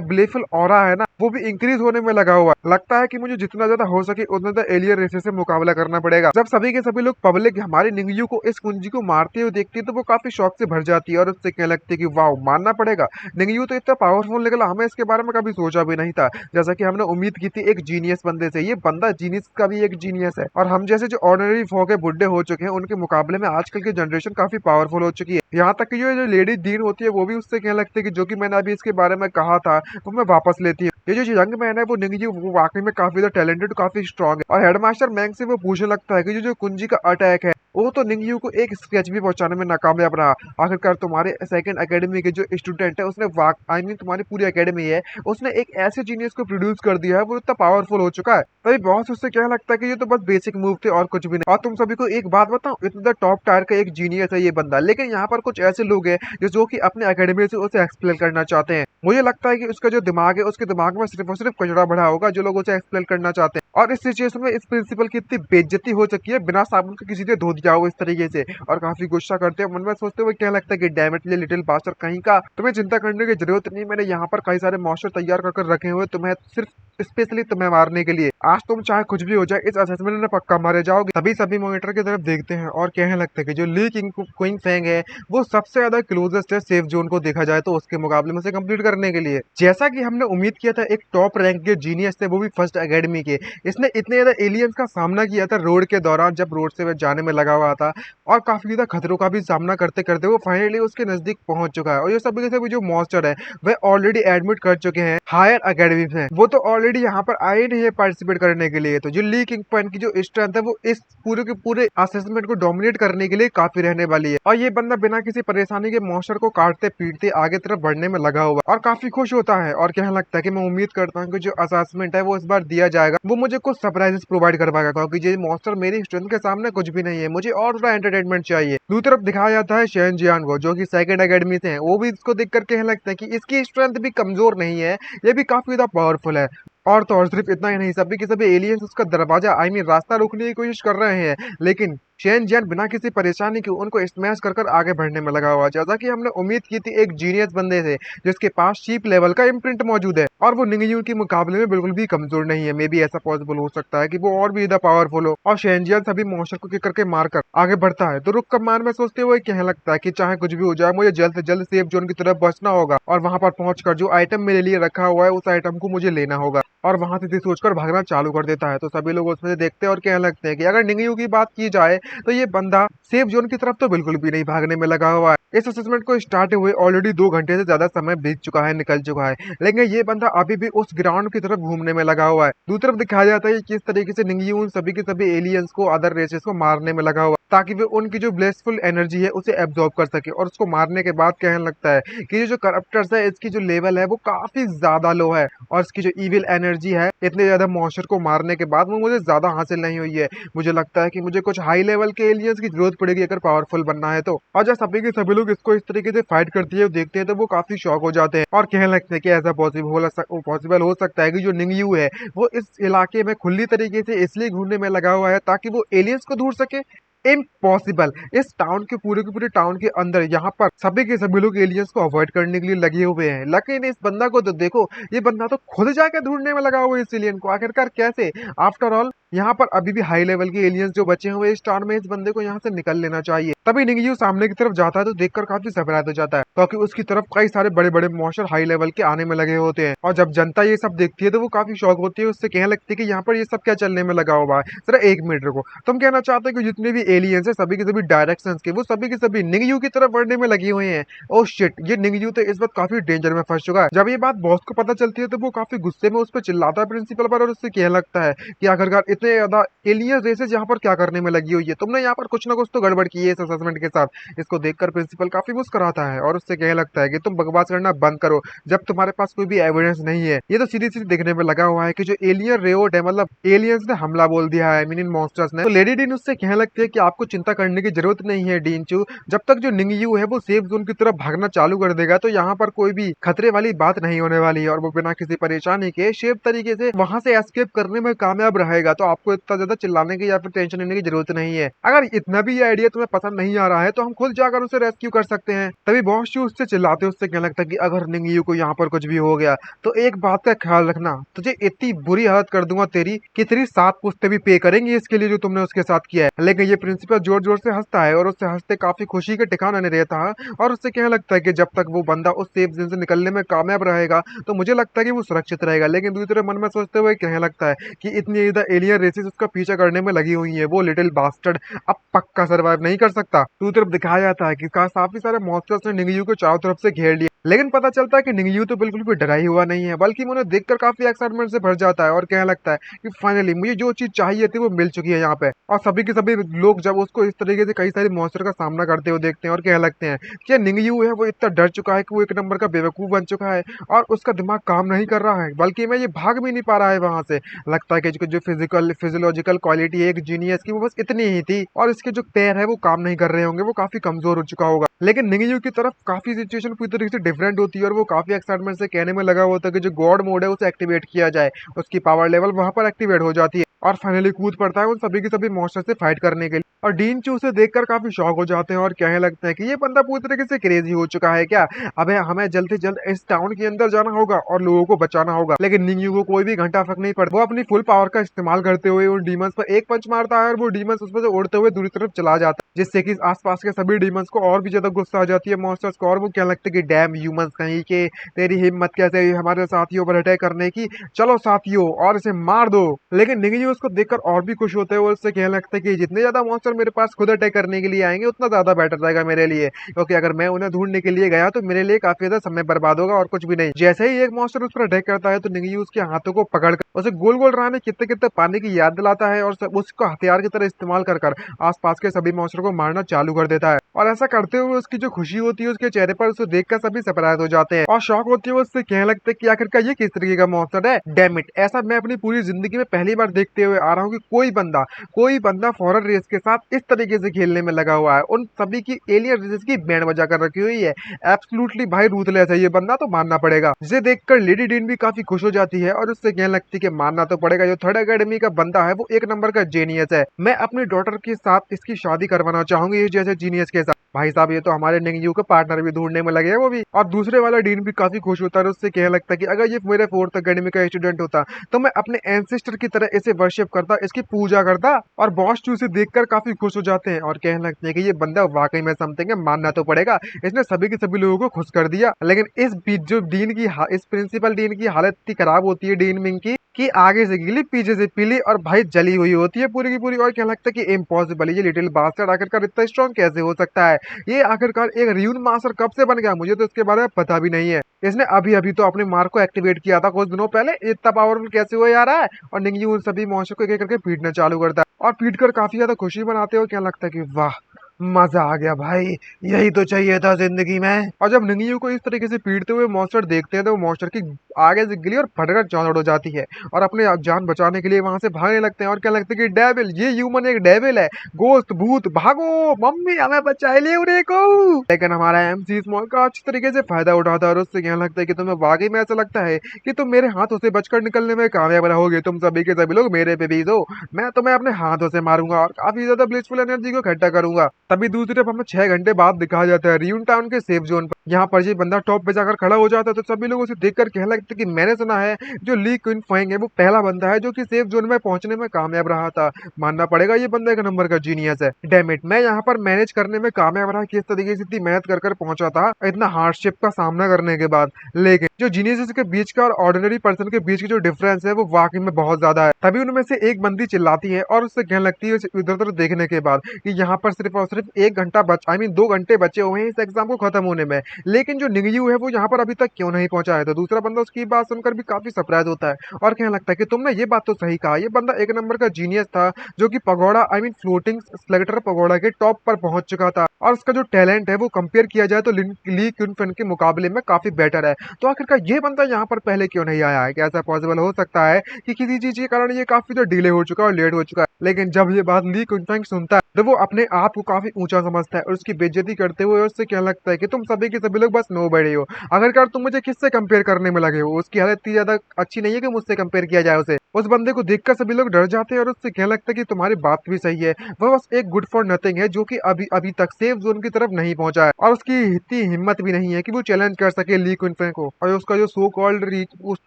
ब्लेफुल ऑरा है ना वो भी इंक्रीज होने में लगा हुआ है। लगता है कि मुझे जितना ज्यादा हो सके उतना ज्यादा एलियन रेसेस से मुकाबला करना पड़ेगा। जब सभी के सभी लोग पब्लिक हमारी निंगयू को इस कुंजी को मारते हुए देखती है तो वो काफी शौक से भर जाती है और उससे कहने लगती है कि वाह, मानना पड़ेगा, निंगयू तो इतना पावरफुल निकला, हमें इसके बारे में कभी सोचा भी नहीं था। जैसा कि हमने उम्मीद की थी एक जीनियस बंदे से, ये बंदा जीनियस का भी एक जीनियस है। और हम जैसे जो ऑर्डिनरी फोक है, बुड्ढे हो चुके हैं, उनके मुकाबले में आजकल की जनरेशन काफी पावरफुल हो चुकी है। यहाँ तक कि जो लेडी डीन होती है वो भी उससे कहने लगती है कि जो कि मैंने अभी इसके बारे में कहा था वो मैं वापस लेती हूँ। ये जो यंग मैन है वो निंगयू वो वाकई में काफी ज्यादा टैलेंटेड, काफी स्ट्रॉन्ग है। और हेडमास्टर मैंग से वो पूछने लगता है कि जो कुंजी का अटैक है वो तो निंगयू को एक स्केच भी पहुंचाने में नाकामयाब रहा। आखिरकार तुम्हारे सेकंड एकेडमी के जो स्टूडेंट है उसने तुम्हारी पूरी एकेडमी है, उसने एक ऐसे जीनियस को प्रोड्यूस कर दिया है, वो इतना पावरफुल हो चुका है। तभी बॉस उससे कहने लगता है कि ये तो बस बेसिक मूव थे और कुछ भी नहीं। और तुम सभी को एक बात बताऊं, इतना टॉप टायर का एक जीनियस है ये बंदा, लेकिन यहाँ पर कुछ ऐसे लोग हैं जो कि अपने एकेडमी से उसे एक्सप्लेन करना चाहते हैं। मुझे लगता है कि उसका जो दिमाग है उसके दिमाग में सिर्फ और सिर्फ कचरा भरा होगा जो लोग उसे एक्सप्लेन करना चाहते हैं। और इस सिचुएशन में इस प्रिंसिपल की इतनी बेइज्जती हो चुकी है, बिना साबुन के किसी ने धो दिया हो इस तरीके से। और काफी गुस्सा करते हैं, मन में सोचते हुए क्या लगता है कि डैम इट लिटिल बास्टर कहीं का, तुम्हें चिंता करने की जरूरत नहीं, मैंने यहाँ पर कई सारे मॉन्स्टर तैयार कर रखे हुए तुम्हें सिर्फ स्पेशली तुम्हें मारने के लिए। आज तुम चाहे कुछ भी हो जाए इस असेसमेंट में पक्का मारे जाओगे। तभी सभी मॉनिटर की तरफ देखते हैं और कहने लगते हैं कि जो ली किंग क्विंग फेंग है वो सबसे ज्यादा क्लोजेस्ट है सेफ जोन को देखा जाए तो उसके मुकाबले में से कंप्लीट करने के लिए। जैसा कि हमने उम्मीद किया था, एक टॉप रैंक के जीनियस थे, वो भी फर्स्ट एकेडमी के, इसने इतने ज्यादा एलियंस का सामना किया था रोड के दौरान जब रोड से वह जाने में लगा हुआ था, और काफी ज्यादा खतरों का भी सामना करते करते वो फाइनली उसके नजदीक पहुंच चुका है। और ये सभी के सभी जो मॉन्स्टर है वह ऑलरेडी एडमिट कर चुके हैं हायर एकेडमी में, वो तो ऑलरेडी यहाँ पर आए नहीं है पार्टिसिपेट करने के लिए। तो जो ली किंग पॉइंट की जो स्ट्रेंथ है वो इस पूरे के पूरे असेसमेंट को डोमिनेट करने के लिए काफी रहने वाली है। और ये बंदा बिना किसी परेशानी के मॉन्स्टर को काटते पीटते आगे तरफ बढ़ने में लगा हुआ और काफी खुश होता है और कहने लगता है कि मैं उम्मीद करता हूँ कि जो असेसमेंट है वो इस बार दिया जाएगा वो मुझे कुछ सरप्राइजेस प्रोवाइड कर पाएगा, क्योंकि ये मॉन्स्टर मेरी स्ट्रेंथ के सामने कुछ भी नहीं है, मुझे और थोड़ा एंटरटेनमेंट चाहिए। दूसरी तरफ दिखाया जाता है शेन जियान को, जो कि सेकंड एकेडमी से है। वो भी इसको देखकर कहने लगता है कि इसकी स्ट्रेंथ भी कमजोर नहीं है, ये भी काफी ज्यादा पावरफुल है। और तो और सिर्फ इतना ही नहीं, सभी के सभी एलियंस उसका दरवाजा रास्ता रोकने की कोशिश कर रहे हैं, लेकिन शेन जियान बिना किसी परेशानी के उनको स्मैश कर आगे बढ़ने में लगा हुआ। जैसा कि हमने उम्मीद की थी एक जीनियस बंदे से जिसके पास चीप लेवल का इम्प्रिंट मौजूद है और वो निंगयू के मुकाबले में बिल्कुल भी कमजोर नहीं है। मे भी ऐसा पॉसिबल हो सकता है कि वो और भी ज्यादा पावरफुल हो और शेन जियान सभी मॉन्स्टर को किक करके मारकर आगे बढ़ता है। तो रुक कर मान में सोचते हुए कहने लगता है कि चाहे कुछ भी हो जाए मुझे जल्द से जल्द सेफ जोन की तरफ बचना होगा और वहां पर पहुंचकर जो आइटम मेरे लिए रखा हुआ है उस आइटम को मुझे लेना होगा। और वहां से सोचकर भागना चालू कर देता है। तो सभी लोग उसमें से देखते हैं और कहने लगते हैं कि अगर निंगयू की बात की जाए तो ये बंदा सेफ जोन की तरफ तो बिल्कुल भी नहीं भागने में लगा हुआ है। इस असेसमेंट को स्टार्ट हुए ऑलरेडी 2 घंटे से ज्यादा समय बीत चुका है, निकल चुका है, लेकिन ये बंदा अभी भी उस ग्राउंड की तरफ घूमने में लगा हुआ है। दूसरी तरफ दिखाया जाता है कि किस तरीके से निंगयू उन सभी के सभी एलियंस को, अदर रेसेस को मारने में लगा हुआ ताकि वे उनकी जो ब्लेसफुल एनर्जी है उसे एब्जॉर्ब कर सके। और उसको मारने के बाद कहने लगता है कि ये जो करप्टर्स है इसकी जो लेवल है वो काफी ज्यादा लो है और इसकी जो इविल एनर्जी है इतने ज्यादा मॉन्स्टर को मारने के बाद वो मुझे ज्यादा हासिल नहीं हुई है। मुझे लगता है कि मुझे कुछ हाई लेवल के एलियंस की जरूरत पड़ेगी अगर पावरफुल बनना है तो। और जब सभी के सभी लोग इसको इस तरीके से फाइट करते हैं देखते हैं तो वो काफी शॉक हो जाते हैं और कहने लगते हैं कि ऐसा पॉसिबल हो सकता है कि जो निंगयू है वो इस इलाके में खुली तरीके से इसलिए घूमने में लगा हुआ है ताकि वो एलियंस को ढूंढ सके। इम्पॉसिबल, इस टाउन के पूरे टाउन के अंदर यहाँ पर सभी के सभी लोग एलियंस को अवॉइड करने के लिए लगे हुए हैं, लेकिन इस बंदा को तो देखो, ये बंदा तो खुद जाकर ढूंढने में लगा हुआ है इस एलियन को। आखिरकार कैसे? आफ्टर ऑल यहाँ पर अभी भी हाई लेवल के एलियंस जो बचे हुए स्टार में, इस बंदे को यहाँ से निकल लेना चाहिए। तभी निंगयू सामने की तरफ जाता है तो देखकर काफी सरप्राइज हो जाता है, क्योंकि उसकी तरफ कई सारे बड़े बड़े मॉन्स्टर हाई लेवल के आने में लगे होते हैं। और जब जनता ये सब देखती है तो वो काफी शौक होती है, उससे कहने लगती है कि यहाँ पर ये सब क्या चलने में लगा हुआ है, जरा एक मिनट रुको। तुम कहना चाहते हो कि जितने भी एलियंस है सभी के सभी डायरेक्शंस के वो सभी के सभी निंगयू की तरफ बढ़ने में लगे हुए हैं। ओ शिट, ये निंगयू तो इस वक्त काफी डेंजर में फंस चुका है। जब ये बात बॉस को पता चलती है तो वो काफी गुस्से में उस पर चिल्लाता है प्रिंसिपल पर, और उससे कहने लगता है कि आखिरकार इतने ज्यादा एलियन रेसेस यहाँ पर क्या करने में लगी हुई है, तुमने यहाँ पर कुछ ना कुछ तो गड़बड़ की है इस असेसमेंट के साथ। इसको देखकर प्रिंसिपल काफी मुस्कुराता है और उससे कहने लगता है कि तुम बकवास करना बंद करो, जब तुम्हारे पास कोई भी एविडेंस नहीं है। ये तो सीधी सीधी देखने में लगा हुआ है कि जो एलियन रेवोट है, मतलब एलियंस ने हमला बोल दिया है मीनिंग मॉन्स्टर्स ने। तो लेडी डीन उससे कहने लगती है कि आपको चिंता करने की जरूरत नहीं है डीनचू, जब तक जो निंगयू है वो सेफ जोन की तरफ भागना चालू कर देगा तो यहाँ पर कोई भी खतरे वाली बात नहीं होने वाली है, और वो बिना किसी परेशानी के सेफ तरीके से वहां से एस्केप करने में कामयाब रहेगा। तो आपको इतना ज्यादा चिल्लाने की या फिर टेंशन लेने की जरूरत नहीं है। अगर इतना भी ये आइडिया तुम्हें पसंद नहीं आ रहा है तो हम खुद जाकर उसे रेस्क्यू कर सकते हैं। तभी बॉस जी उससे चिल्लाते, उससे कहने लगता है कि अगर निंगयू को यहाँ पर कुछ भी हो गया तो एक बात का ख्याल रखना, तुझे इतनी बुरी हालत कर दूंगा तेरी कि तेरी 7 पुश्ते भी पे करेंगे इसके लिए जो तुमने उसके साथ किया है। लेकिन ये प्रिंसिपल जोर जोर से हंसता है और उससे हंसते काफी खुशी के ठिकाना नहीं रहता है, और उससे कहने लगता है कि जब तक वो बंदा उस सेफ जोन से निकलने में कामयाब रहेगा तो मुझे लगता है कि वो सुरक्षित रहेगा। लेकिन दूसरी तरफ मन में सोचते हुए कहने लगता है कि इतनी ज्यादा एलियन रेसेस उसका पीछा करने में लगी हुई है, वो लिटिल बास्टर्ड अब पक्का सर्वाइव नहीं कर सकता। दूसरी तरफ दिखाया जाता है कि काफी सारे मॉन्स्टर्स ने निंगयू को चारों तरफ से घेर लिया, लेकिन पता चलता है कि निंगयू तो बिल्कुल भी डरा ही हुआ नहीं है, बल्कि उन्हें देखकर काफी एक्साइटमेंट से भर जाता है और कहने लगता है कि फाइनली मुझे जो चीज चाहिए थी वो मिल चुकी है यहाँ पे। और सभी के सभी लोग जब उसको इस तरीके से कई सारे मॉन्स्टर का सामना करते हुए देखते हैं और कहने लगते हैं कि निंगयू है वो इतना डर चुका है कि वो एक नंबर का बेवकूफ बन चुका है और उसका दिमाग काम नहीं कर रहा है, बल्कि मैं ये भाग भी नहीं पा रहा है वहां से। लगता है कि जो फिजियोलॉजिकल क्वालिटी है एक जीनियस की वो बस इतनी ही थी, और इसके जो पैर है वो काम नहीं कर रहे होंगे, वो काफी कमजोर हो चुका होगा। लेकिन निंगयू की तरफ काफी सिचुएशन पूरी तरीके से डिफरेंट होती है और वो काफी एक्साइटमेंट से कहने में लगा होता है कि जो गॉड मोड है उसे एक्टिवेट किया जाए, उसकी पावर लेवल वहां पर एक्टिवेट हो जाती है और फाइनली कूद पड़ता है उन सभी के सभी मॉन्स्टर से फाइट करने के लिए। और डीन चू उसे देखकर काफी शॉक हो जाते हैं और कहने लगते हैं कि ये बंदा पूरी तरीके से क्रेजी हो चुका है क्या, अबे हमें जल्द से जल्द इस टाउन के अंदर जाना होगा और लोगों को बचाना होगा। लेकिन निंगयू को कोई भी घंटा फर्क नहीं पड़ता, वो अपनी फुल पावर का इस्तेमाल करते हुए उन डीमंस पर एक पंच मारता है और वो डीमंस उसमें से उड़ते हुए दूसरी तरफ चला जाता है, जिससे कि आसपास के सभी डीमंस को और भी ज्यादा गुस्सा आ जाती है मॉन्स्टर्स को, और वो कहने लगते हैं कि डैम ह्यूमंस कहीं के, तेरी हिम्मत कैसे हुई हमारे साथियों पर अटैक करने की, चलो साथियों और इसे मार दो। लेकिन निंगयू उसको देखकर और भी खुश होते हैं और उससे कहने लगता है कि जितने ज्यादा मॉन्स्टर मेरे पास खुद अटैक करने के लिए आएंगे उतना ज्यादा बेटर रहेगा मेरे लिए, क्योंकि अगर मैं उन्हें ढूंढने के लिए गया तो मेरे लिए काफी ज्यादा समय बर्बाद होगा और कुछ भी नहीं। जैसे ही एक मॉन्स्टर उस पर अटैक करता है तो निंगयू उसके हाथों को पकड़कर उसे गोल गोल राह में कितने कितने पानी की याद दिलाता है और उसको हथियार की तरह इस्तेमाल कर आसपास के सभी मॉन्स्टर को मारना चालू कर देता है। और ऐसा करते हुए उसकी जो खुशी होती है उसके चेहरे पर उसे देखकर सभी सरप्राइज हो जाते हैं और शॉक होती है, उससे कहने लगते हैं कि आखिरकार ये किस तरीके का मॉन्स्टर है, डैम इट, ऐसा मैं अपनी पूरी जिंदगी में पहली बार देखते हुए आ रहा हूँ कि कोई बंदा फॉरन रेस के साथ इस तरीके से खेलने में लगा हुआ है, उन सभी की एलियन रेसेस की बैंड बजा कर रखी हुई है। एब्सोल्युटली भाई रूथलेस है ये बंदा, तो मानना पड़ेगा। जिसे देखकर लेडी डीन भी काफी खुश हो जाती है और उससे कहने लगती है कि मानना तो पड़ेगा, जो थर्ड एकेडमी का बंदा है वो एक नंबर का जीनियस है, मैं अपनी डॉटर के साथ इसकी शादी करवाना चाहूंगी इस जैसे जीनियस के साथ। भाई साहब ये तो हमारे निंगयू के पार्टनर भी ढूंढने में लगे हैं वो भी। और दूसरे वाला डीन भी काफी खुश होता है, उससे कहने लगता है कि अगर ये मेरे फोर्थ एकेडमी का स्टूडेंट होता तो मैं अपने एंसेस्टर की तरह इसे वर्शिप करता, इसकी पूजा करता। और बॉस टू से देखकर काफी खुश हो जाते हैं और कहने लगते हैं कि ये बंदा वाकई में समथिंग है, मानना तो पड़ेगा, इसने सभी के सभी लोगों को खुश कर दिया। लेकिन इस बीच जो डीन की इस प्रिंसिपल डीन की हालत इतनी खराब होती है डीन मिंग की कि आगे से गीली पीछे से पीली और भाई जली हुई होती है पूरी की पूरी। और क्या लगता है कि इम्पॉसिबल, ये लिटिल बास्टर्ड आखिरकार इतना स्ट्रॉन्ग कैसे हो सकता है, ये आखिरकार एक रियून मास्टर कब से बन गया, मुझे तो इसके बारे में पता भी नहीं है। इसने अभी अभी तो अपने मार्क को एक्टिवेट किया था कुछ दिनों पहले, इतना पावरफुल कैसे हुआ यार है। और निंगयू उन सभी मॉन्स्टर को एक एक करके पीटना चालू करता है और पीट कर काफी ज्यादा खुशी मनाते हो। क्या लगता है कि वाह मजा आ गया भाई, यही तो चाहिए था जिंदगी में। और जब निंगयू को इस तरीके से पीटते हुए मॉन्स्टर देखते हैं तो मॉन्स्टर की आगे से गिली और फटकर चौड़ हो जाती है और अपने जान बचाने के लिए वहां से भागने लगते हैं और क्या लगता है कि डेविल, ये ह्यूमन एक डेविल है, गोश्त भूत भागो, मम्मी हमें बचा लिए उन्हें को। लेकिन हमारा एमसी स्मॉल का अच्छी तरीके से फायदा उठाता है और उससे कहने लगता है कि तुम्हें वाकई में ऐसा लगता है कि तुम मेरे हाथों से बचकर निकलने में कामयाब रहोगे, तुम सभी के सभी लोग मेरे पे भी दो, मैं तुम्हें अपने हाथों से मारूंगा और काफी ज्यादा ब्लिसफुल एनर्जी को इकट्ठा करूंगा। तभी दूसरी तरफ हमें 6 घंटे बाद दिखाया जाता है रियून टाउन के सेफ जोन पर। यहाँ पर ये बंदा टॉप पे जाकर खड़ा हो जाता है, तो सभी लोग उसे देखकर कहने लगते हैं कि मैंने सुना है जो ली क्विन फेंग है वो पहला बंदा है जो कि सेफ जोन में पहुंचने में कामयाब रहा था। मानना पड़ेगा ये बंदा एक नंबर का जीनियस है। डैम इट, मैं यहाँ पर मैनेज करने में कामयाब रहा, किस तरीके से इतनी मेहनत कर पहुंचा था इतना हार्डशिप का सामना करने के बाद। लेकिन जो जीनियस के बीच का और ऑर्डिनरी पर्सन के बीच की जो डिफरेंस है वो वाकई में बहुत ज्यादा है। तभी उनमें से एक बंदी चिल्लाती है और उससे कहने लगती है इधर उधर देखने के बाद कि यहाँ पर सिर्फ और सिर्फ 1 घंटा 2 घंटे बचे हुए हैं इस एग्जाम को खत्म होने में, लेकिन जो निंगयू है वो यहाँ पर अभी तक क्यों नहीं पहुंचा है। तो दूसरा बंदा उसकी बात सुनकर भी काफी सरप्राइज होता है और कहने लगता है कि तुमने ये बात तो सही कहा, ये बंदा एक नंबर का जीनियस था जो कि पगोड़ा फ्लोटिंग स्लेक्टर पगोड़ा के टॉप पर पहुंच चुका था और उसका जो टैलेंट है वो कंपेयर किया जाए तो ली क्विन के मुकाबले में काफी बेटर है। तो आखिरकार ये बंदा यहाँ पर पहले क्यों नहीं आया है? क्या ऐसा पॉसिबल हो सकता है कि किसी चीज के कारण ये काफी जो डिले हो चुका है और लेट हो चुका है? लेकिन जब ये बात ली क्विन सुनता है तो वो अपने आप को काफी ऊंचा समझता है और उसकी बेइज्जती करते हुए उससे कहने लगता है कि तुम सभी के सभी लोग बस नो बड़े हो, आखिरकार तुम मुझे किससे कंपेयर करने में लगे हो? उसकी हालत इतनी ज्यादा अच्छी नहीं है कि मुझसे कंपेयर किया जाए उसे। उस बंदे को देखकर सभी लोग डर जाते हैं और उससे कहने लगता है कि तुम्हारी बात भी सही है, वह बस एक गुड फॉर नथिंग है जो कि अभी अभी तक सेफ जोन की तरफ नहीं पहुंचा है और उसकी इतनी हिम्मत भी नहीं है कि वो चैलेंज कर सके ली क्विन को। और उसका जो सो कॉल्ड रीच उस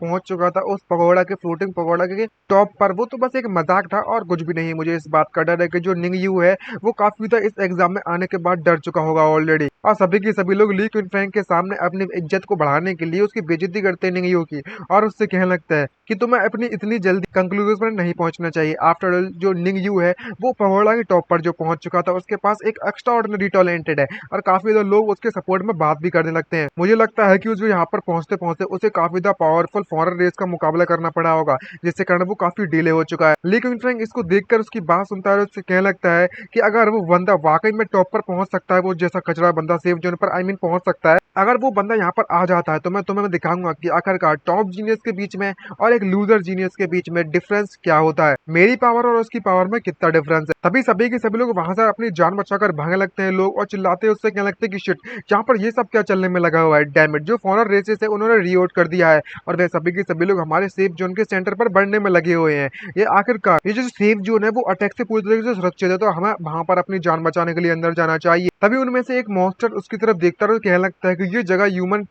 पहुंच चुका था उस पगोड़ा के फ्लोटिंग पगोड़ा के टॉप पर, वो तो बस एक मजाक था और कुछ भी नहीं। मुझे इस बात का डर है कि जो निंग यू है वो काफी ज्यादा इस एग्जाम में आने के बाद डर चुका होगा ऑलरेडी और सभी की सभी लोग ली क्विन के सामने अपनी इज्जत को बढ़ाने के लिए उसकी बेइज्जती करते हैं निंग यू की और उससे कहने लगता है कि तुम्हें अपनी इतनी जल्दी कंक्लूजन पर नहीं पहुंचना चाहिए। आफ्टर ऑल जो निंग यू है वो पगोड़ा के टॉप पर जो पहुंच चुका था उसके पास एक एक्स्ट्रा ऑर्डिनरी टैलेंटेड है और काफी ज्यादा लोग उसके सपोर्ट में बात भी करने लगते हैं। मुझे लगता है कि उस यहाँ पर पहुंचते पहुंचते उसे काफी ज्यादा पावरफुल फॉरन रेस का मुकाबला करना पड़ा होगा जिससे कारण वो काफी डिले हो चुका है। लेकिन फ्रैंक इसको देखकर उसकी बात सुनता है, उससे कहने लगता है कि अगर वो बंदा वाकई में टॉप पर पहुंच सकता है, वो जैसा कचरा बंदा सेफ जोन पर पहुंच सकता है, अगर वो बंदा यहाँ पर आ जाता है तो मैं तुम्हें दिखाऊंगा कि आखिरकार टॉप जीनियस के बीच में और एक लूजर जीनियस के बीच में डिफरेंस क्या होता है, मेरी पावर और उसकी पावर में कितना डिफरेंस है। तभी सभी के सभी लोग वहां से अपनी जान बचाकर भागने लगते हैं लोग और चिल्लाते हैं, उससे कहने लगते हैं कि शिट, यहाँ पर ये सब क्या चलने में लगा हुआ है, डैम इट, जो फॉरन रेसेस है उन्होंने रीआउट कर दिया है और वे सभी के सभी लोग हमारे सेफ जोन के सेंटर पर बढ़ने में लगे हुए हैं। ये आखिरकार ये जो सेफ जोन है वो अटैक से पूरी तरीके से सुरक्षित है, तो हमें वहां पर अपनी जान बचाने के लिए अंदर जाना चाहिए। तभी उनमें से एक मॉन्स्टर उसकी तरफ देखता है और कहने लगता है कि ये जगह ह्यूमन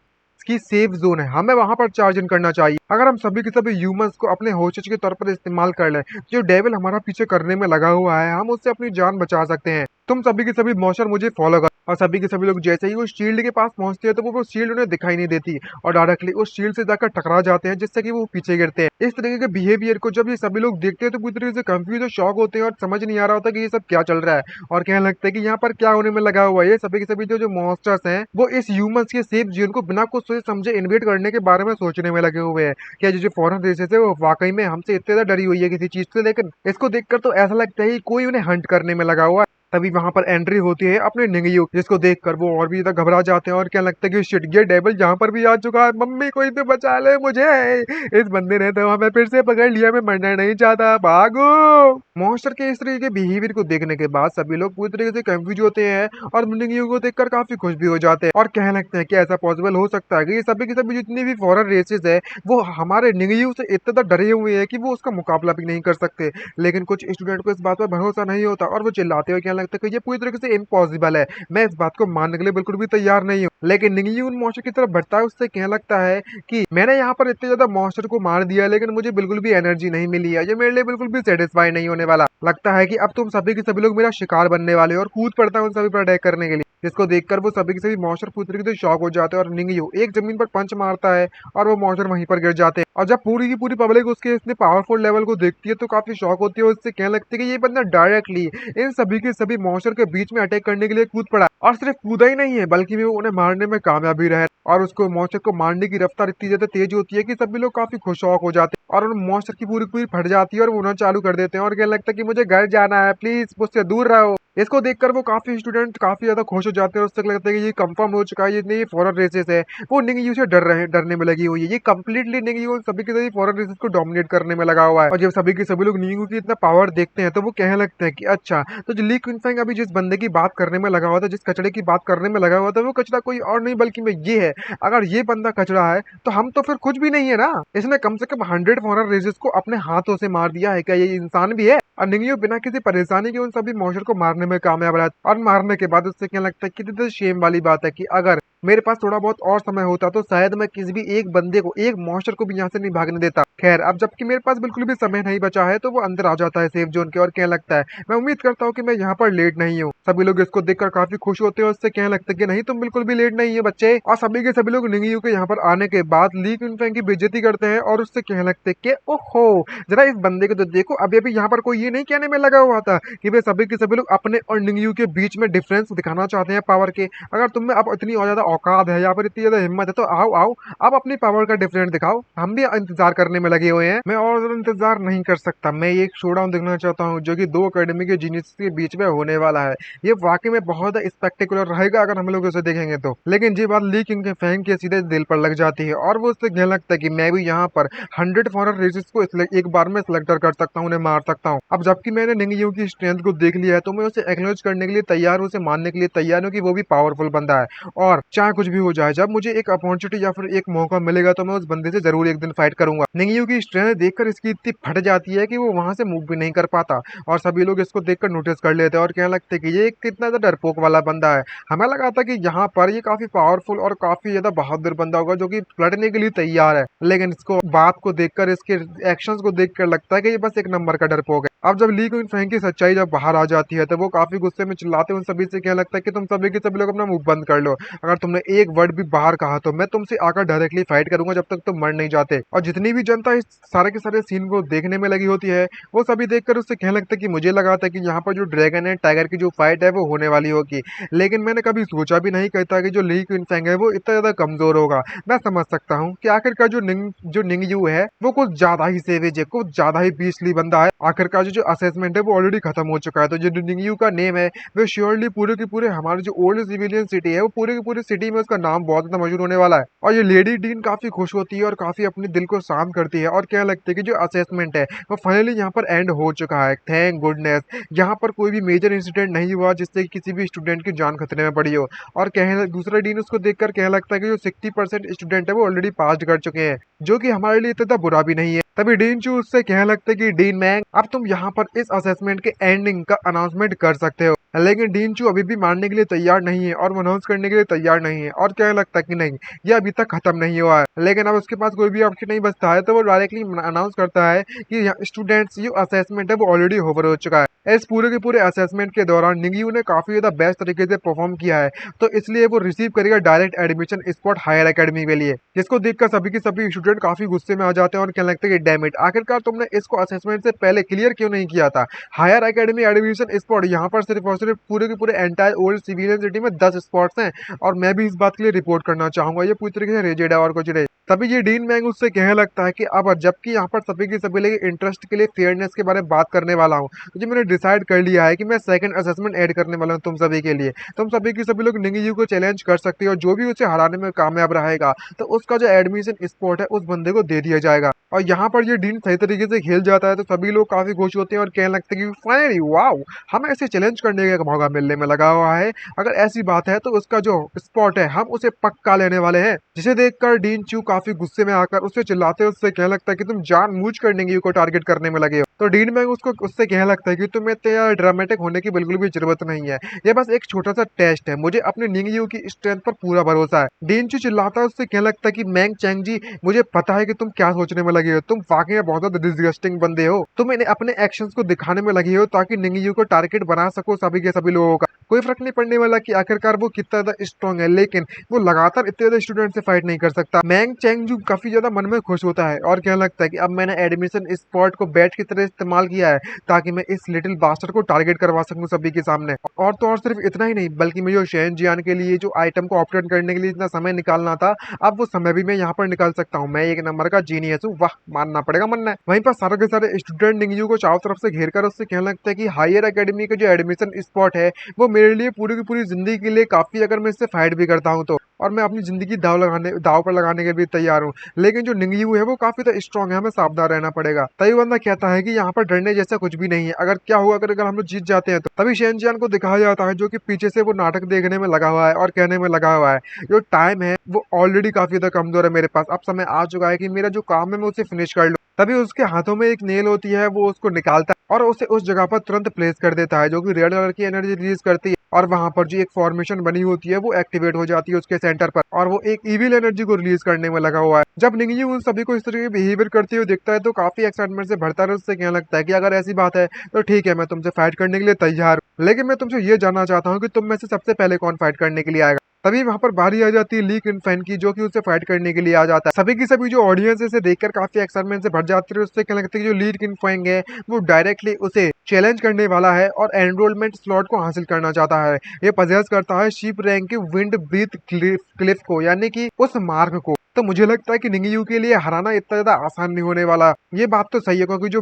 की सेफ जोन है, हमें वहां पर चार्ज इन करना चाहिए। अगर हम सभी के सभी ह्यूमंस को अपने होस्टेज के तौर पर इस्तेमाल कर लें, जो डेविल हमारा पीछे करने में लगा हुआ है, हम उससे अपनी जान बचा सकते हैं। तुम सभी के सभी मॉन्स्टर मुझे फॉलो कर। और सभी के सभी लोग जैसे ही उस शील्ड के पास पहुंचते हैं तो वो शील्ड उन्हें दिखाई नहीं देती और डायरेक्टली उस शील्ड से जाकर टकरा जाते हैं जिससे कि वो पीछे गिरते हैं। इस तरीके के बिहेवियर को जब ये सभी लोग देखते हैं तो पूरी तरीके से कंफ्यूज और शॉक होते हैं और समझ नहीं आ रहा होता कि ये सब क्या चल रहा है और कहने लगता है कि यहाँ पर क्या होने में लगा हुआ है। ये सभी के सभी जो मॉन्स्टर्स हैं वो इस ह्यूमंस के सेफ जीवन को बिना कुछ सोचे समझे इन्वेट करने के बारे में सोचने में लगे हुए हैं। क्या जो फॉरेन रेसेस है वो वाकई में हमसे इतने ज्यादा डरी हुई है किसी चीज से, लेकिन इसको देखकर तो ऐसा लगता है कि कोई उन्हें हंट करने में लगा हुआ है। तभी वहां पर एंट्री होती है अपने निंगयू, जिसको देखकर वो और भी ज्यादा घबरा जाते हैं और क्या लगता है कि शिट, ये डेविल यहाँ पर भी आ चुका है, मम्मी कोई तो बचा ले मुझे, इस बंदे ने तो हमें फिर से पकड़ लिया, मैं मरना नहीं चाहता, भागो। मॉन्स्टर के इस तरीके के बिहेवियर को देखने के बाद सभी लोग पूरी तरीके से कंफ्यूज होते हैं और निंगयू को देखकर काफी खुश भी हो जाते हैं और कहने लगते हैं कि ऐसा पॉसिबल हो सकता है कि ये सभी के सभी जितनी भी फॉरेन रेसेस है वो हमारे निंगयू से इतना ज्यादा डरे हुए हैं कि वो उसका मुकाबला भी नहीं कर सकते। लेकिन कुछ स्टूडेंट को इस बात पर भरोसा नहीं होता और वो चिल्लाते हुए कहने लगता है कि ये पूरी तरीके से इम्पॉसिबल है, मैं इस बात को मानने के लिए बिल्कुल भी तैयार नहीं हूँ। लेकिन निंगयू उन मॉन्स्टर की तरफ बढ़ता है, उससे कहने लगता है कि मैंने यहाँ पर इतने ज्यादा मॉन्स्टर को मार दिया लेकिन मुझे बिल्कुल भी एनर्जी नहीं मिली है, ये मेरे लिए बिल्कुल भी सेटिस्फाई नहीं होने वाला। लगता है कि अब तुम सभी के सभी लोग मेरा शिकार बनने वाले हो और कूद पड़ता है उन सभी पर अटैक करने के लिए, जिसको देखकर वो सभी के सभी मॉन्स्टर पूरी तरीके से शॉक हो जाते हैं और निंगयू एक जमीन पर पंच मारता है और वो मॉन्स्टर वहीं पर गिर जाते हैं। और जब पूरी की पूरी पब्लिक उसके इतने पावरफुल लेवल को देखती है तो काफी शॉक होती है, उससे कहने लगती है कि ये बंदा डायरेक्टली इन सभी के सभी मॉन्स्टर के बीच में अटैक करने के लिए कूद पड़ा और सिर्फ कूदा ही नहीं है बल्कि वो उन्हें मारने में कामयाब भी रहे और उसको मॉन्स्टर को मारने की रफ्तार इतनी ज्यादा तेज होती है कि सभी लोग काफी खुश शौक हो जाते हैं और उन मॉन्स्टर की पूरी पूरी फट जाती है और वो उन्हें चालू कर देते हैं और कहने लगता है कि मुझे घर जाना है, प्लीज मुझसे दूर रहो। इसको देखकर वो काफी स्टूडेंट काफी ज्यादा खुश हो जाते हैं और उससे लगता है कि ये कंफर्म हो चुका है, ये फॉरेन रेसेस है वो निंगयू से डरने में लगी हुई है, ये कंप्लीटली निंगयू सभी के सभी फॉरेन रेसेस को डोमिनेट करने में लगा हुआ है। और जब सभी के सभी लोग निंगयू की इतना पावर देखते हैं तो वो कहने लगते हैं कि अच्छा, तो जो ली क्विनफेंग अभी जिस बंदे की बात करने में लगा हुआ था, जिस कचड़े की बात करने में लगा हुआ था, वो कचड़ा कोई और नहीं बल्कि मैं ये है। अगर ये बंदा कचड़ा है तो हम तो फिर कुछ भी नहीं है ना, इसने कम से कम 100 फॉरेन रेसेस को अपने हाथों से मार दिया है, क्या ये इंसान भी है? और निंगयू बिना किसी परेशानी के उन सभी मॉन्स्टर को मारने में कामयाब रहा और मारने के बाद उससे क्या लगता है कितनी तो शेम वाली बात है कि अगर मेरे पास थोड़ा बहुत और समय होता तो शायद मैं किसी भी एक बंदे को एक मॉन्स्टर को भी यहाँ से नहीं भागने देता। खैर अब जबकि मेरे पास बिल्कुल भी समय नहीं बचा है तो वो अंदर आ जाता है सेफ जोन के और कहने लगता है मैं उम्मीद करता हूँ कि मैं यहाँ पर लेट नहीं हूँ। सभी लोग इसको देखकर काफी खुश होते हैं और उससे कहने लगते हैं कि नहीं तुम बिल्कुल भी लेट नहीं है बच्चे। और सभी के सभी लोग निंगयू के यहाँ पर आने के बाद ली क्विनफेंग की बेइज्जती करते हैं और उससे कहने लगते हैं कि ओहो जरा इस बंदे को तो देखो, अभी अभी यहाँ पर कोई ये नहीं कहने में लगा हुआ था कि वे सभी के सभी लोग अपने और निंगयू के बीच में डिफरेंस दिखाना चाहते हैं पावर के। अगर तुम में अब इतनी और ज्यादा औकात है या फिर इतनी ज्यादा हिम्मत है तो आओ आओ अब अपनी पावर का डिफरेंस दिखाओ, हम भी इंतजार करने में लगे हुए हैं। मैं और ज्यादा इंतजार नहीं कर सकता, मैं एक शोडाउन देखना चाहता हूँ जो कि दो अकेडमी के जीनियस के बीच में होने वाला है। ये वाकई में बहुत स्पेक्टेकुलर रहेगा अगर हम लोग उसे देखेंगे तो। लेकिन जी बात ली किंग के फैन के सीधे दिल पर लग जाती है और वो उससे कहने लगता है कि मैं भी यहाँ पर 100 फॉरन रेसेस को एक बार में सिलेक्ट कर सकता हूँ, उन्हें मार सकता हूँ। अब जबकि मैंने निंगयू की स्ट्रेंथ को देख लिया है तो मैं उसे एक्नॉलेज करने के लिए तैयार हूँ, उसे मानने के लिए तैयार हूँ कि वो भी पावरफुल बंदा है। और चाहे कुछ भी हो जाए जब मुझे एक अपॉर्चुनिटी या फिर एक मौका मिलेगा तो मैं उस बंदे से जरूर एक दिन फाइट करूंगा। निंगयू की स्ट्रेंथ देखकर इसकी इतनी फट जाती है कि वो वहां से मूव भी नहीं कर पाता और सभी लोग इसको देखकर नोटिस कर लेते हैं और कहने लगते हैं कि ये कितना ज्यादा डरपोक वाला बंदा है। हमें लगा था कि यहाँ पर ये काफी पावरफुल और काफी ज्यादा बहादुर बंदा होगा जो कि लड़ने के लिए तैयार है, लेकिन इसको बात को देखकर इसके एक्शंस को देखकर लगता है कि ये बस एक नंबर का डरपोक है। अब जब ली क्विनफेंग की सच्चाई जब बाहर आ जाती है तो वो काफी गुस्से में चिल्लाते उन सभी से कहने लगता है कि तुम सभी के सभी लोग अपना मुंह बंद कर लो, अगर तुमने एक वर्ड भी बाहर कहा तो मैं तुमसे आकर डायरेक्टली फाइट करूंगा जब तक तुम मर नहीं जाते। और जितनी भी जनता इस सारे के सारे सीन को देखने में लगी होती है वो सभी देखकर उससे कहने लगता है कि मुझे लगा था कि यहाँ पर जो ड्रैगन एंड टाइगर की जो फाइट है वो होने वाली होगी, लेकिन मैंने कभी सोचा भी नहीं कहता कि जो ली क्विनफेंग है वो इतना ज्यादा कमजोर होगा। मैं समझ सकता हूँ कि आखिरकार जो निंगयू है वो कुछ ज्यादा ही सेवेज है, कुछ ज्यादा ही बीसली बंदा है। आखिरकार जो असेसमेंट है वो ऑलरेडी खत्म हो चुका है, तो जो निंगयू का नेम है वो श्योरली पूरे के पूरे हमारे जो ओल्ड सिविलियन सिटी है वो पूरे की पूरी सिटी में उसका नाम बहुत ज्यादा मशहूर होने वाला है। और ये लेडी डीन काफी खुश होती है और काफी अपने दिल को शांत करती है और क्या लगता है कि जो असेसमेंट है वो फाइनली यहाँ पर एंड हो चुका है। थैंक गुडनेस यहाँ पर कोई भी मेजर इंसिडेंट नहीं हुआ जिससे किसी भी स्टूडेंट की जान खतरे में पड़ी हो। और कहने दूसरा डीन उसको देखकर कहने लगता है कि जो 60% स्टूडेंट है वो ऑलरेडी पास कर चुके हैं, जो कि हमारे लिए इतना बुरा भी नहीं है। तभी डीन चू उससे कहने लगता है कि डीन मैंग अब तुम यहाँ पर इस असेसमेंट के एंडिंग का अनाउंसमेंट कर सकते हो। लेकिन डीन चू अभी भी मानने के लिए तैयार नहीं है और अनाउंस करने के लिए तैयार नहीं है और कहने लगता है कि नहीं ये अभी तक खत्म नहीं हुआ है। लेकिन अब उसके पास कोई भी ऑप्शन नहीं बचता है तो वो डायरेक्टली अनाउंस करता है कि स्टूडेंट्स जो असेसमेंट है वो ऑलरेडी ओवर हो चुका है। इस पूरे के पूरे असेसमेंट के दौरान निंगयू ने काफी ज्यादा बेस्ट तरीके से परफॉर्म किया है तो इसलिए वो रिसीव करेगा direct admission spot higher academy के लिए, जिसको देखकर सभी के सभी स्टूडेंट काफी गुस्से में आ जाते हैं और कहने लगते हैं कि डैम इट आखिरकार तुमने इसको असेसमेंट से पहले क्लियर क्यों नहीं किया था। हायर एकेडमी एडमिशन स्पॉट यहाँ पर सिर्फ और सिर्फ पूरे के पूरे एंटायर ओल्ड सिविलियन सिटी में 10 स्पॉट्स हैं और मैं भी इस बात के लिए रिपोर्ट करना चाहूंगा, ये पूरी तरीके से रेजेड है और कुछ नहीं। तभी ये डीन मैंग उससे कहने लगता है कि अब जबकि यहाँ पर सभी के सभी लोग इंटरेस्ट के लिए फेयरनेस के बारे में बात करने वाला हूँ तो मैंने डिसाइड कर लिया है कि मैं सेकंड असेसमेंट ऐड करने वाला हूँ तुम सभी के लिए। तुम सभी के सभी लोग निंगयू को चैलेंज कर सकते हो और जो भी उसे हराने में कामयाब रहेगा तो उसका जो एडमिशन स्पॉट है उस बंदे को दे दिया जाएगा। और यहाँ पर ये डीन सही तरीके से खेल जाता है तो सभी लोग काफी खुश होते हैं और कहने लगते हैं कि फाइनली वाओ हमें ऐसे चैलेंज करने का मौका मिलने में लगा हुआ है, अगर ऐसी बात है तो उसका जो स्पॉट है हम उसे पक्का लेने वाले हैं। जिसे देखकर डीन चू काफी गुस्से में आकर उससे चिल्लाते हैं, उससे कहने लगता है कि तुम जानबूझकर निंगयू को टारगेट करने में लगे हो। तो डीन मैंग उसको उससे कहने लगता है कि तुम्हें इतना ड्रामेटिक होने की बिल्कुल भी जरूरत नहीं है, ये बस एक छोटा सा टेस्ट है, मुझे अपने निंगयू की स्ट्रेंथ पर पूरा भरोसा है। डीन चू चिल्लाता है, उससे कहने लगता है कि मैंग चैंग जी मुझे पता है कि तुम क्या सोचने में लगे हो, तुम वाकई में बहुत ज्यादा डिसगस्टिंग बंदे हो, तुम इन्हें अपने एक्शंस को दिखाने में लगे हो ताकि निंगयू को टारगेट बना सको सभी के सभी लोगों का। कोई फर्क नहीं पड़ने वाला कि आखिरकार वो कितना ज्यादा स्ट्रॉन्ग है, लेकिन वो लगातार इतने ज्यादा स्टूडेंट से फाइट नहीं कर सकता। मैंग चैंग काफी ज्यादा मन में खुश होता है और कहने लगता है कि अब मैंने एडमिशन स्पॉट को बैट की तरह इस्तेमाल किया है ताकि मैं इस लिटिल बास्टर को टारगेट करवा सकूं सभी के सामने। और तो और सिर्फ इतना ही नहीं बल्कि मुझे शेन जियान के लिए जो आइटम को ऑपरेट करने के लिए इतना समय निकालना था अब वो समय भी मैं यहाँ पर निकाल सकता हूँ। मैं एक नंबर का जीनियस हूँ, वाह मानना पड़ेगा मनना है। वहीं पर सारे के सारे स्टूडेंट निंगयू को चारों तरफ से घेर कर उससे कहने लगता है कि हायर एकेडमी का जो एडमिशन स्पॉट है वो मेरे लिए पूरी की पूरी जिंदगी के लिए काफी, अगर मैं इससे फाइट भी करता हूँ तो, और मैं अपनी जिंदगी दाव पर लगाने के लिए तैयार हूँ। लेकिन जो निंगयू है वो काफी तो स्ट्रॉन्ग है, हमें सावधान रहना पड़ेगा। तभी बंदा कहता है कि यहाँ पर डरने जैसा कुछ भी नहीं है, अगर क्या हुआ अगर हम लोग जीत जाते हैं तो। तभी शेनजियान को दिखाया जाता है जो कि पीछे से वो नाटक देखने में लगा हुआ है और कहने में लगा हुआ है जो टाइम है वो ऑलरेडी काफी ज्यादा कमजोर है मेरे पास, अब समय आ चुका है कि मेरा जो काम है मैं उसे फिनिश कर लूं। तभी उसके हाथों में एक नेल होती है, वो उसको निकालता है और उसे उस जगह पर तुरंत प्लेस कर देता है, जो कि रेड कलर की एनर्जी रिलीज करती है और वहां पर जो एक फॉर्मेशन बनी होती है वो एक्टिवेट हो जाती है उसके सेंटर पर, और वो एक इविल एनर्जी को रिलीज करने में लगा हुआ है। जब निंगयू उन सभी को इस तरह के बिहेवियर करते हुए देखता है तो काफी एक्साइटमेंट से भरता है, उससे कहने लगता है कि अगर ऐसी बात है तो ठीक है, मैं तुमसे फाइट करने के लिए तैयार हूँ, लेकिन मैं तुमसे ये जानना चाहता हूँ कि तुम में से सबसे पहले कौन फाइट करने के लिए आएगा। तभी वहां पर बारी आ जाती है ली कुन की, जो कि उससे फाइट करने के लिए आ जाता है। सभी की सभी जो ऑडियंस इसे देखकर काफी एक्साइटमेंट से भर जाती है, उससे कहने लगती है कि जो ली कुन है वो डायरेक्टली उसे चैलेंज करने वाला है और एनरोलमेंट स्लॉट को हासिल करना चाहता है। ये पजेस करता है शीप रैंक के विंड ब्रीथ क्लिफ को, यानी कि उस मार्ग को। तो मुझे लगता है कि निंगयू के लिए हराना इतना ज्यादा आसान नहीं होने वाला। ये बात तो सही है, क्योंकि जो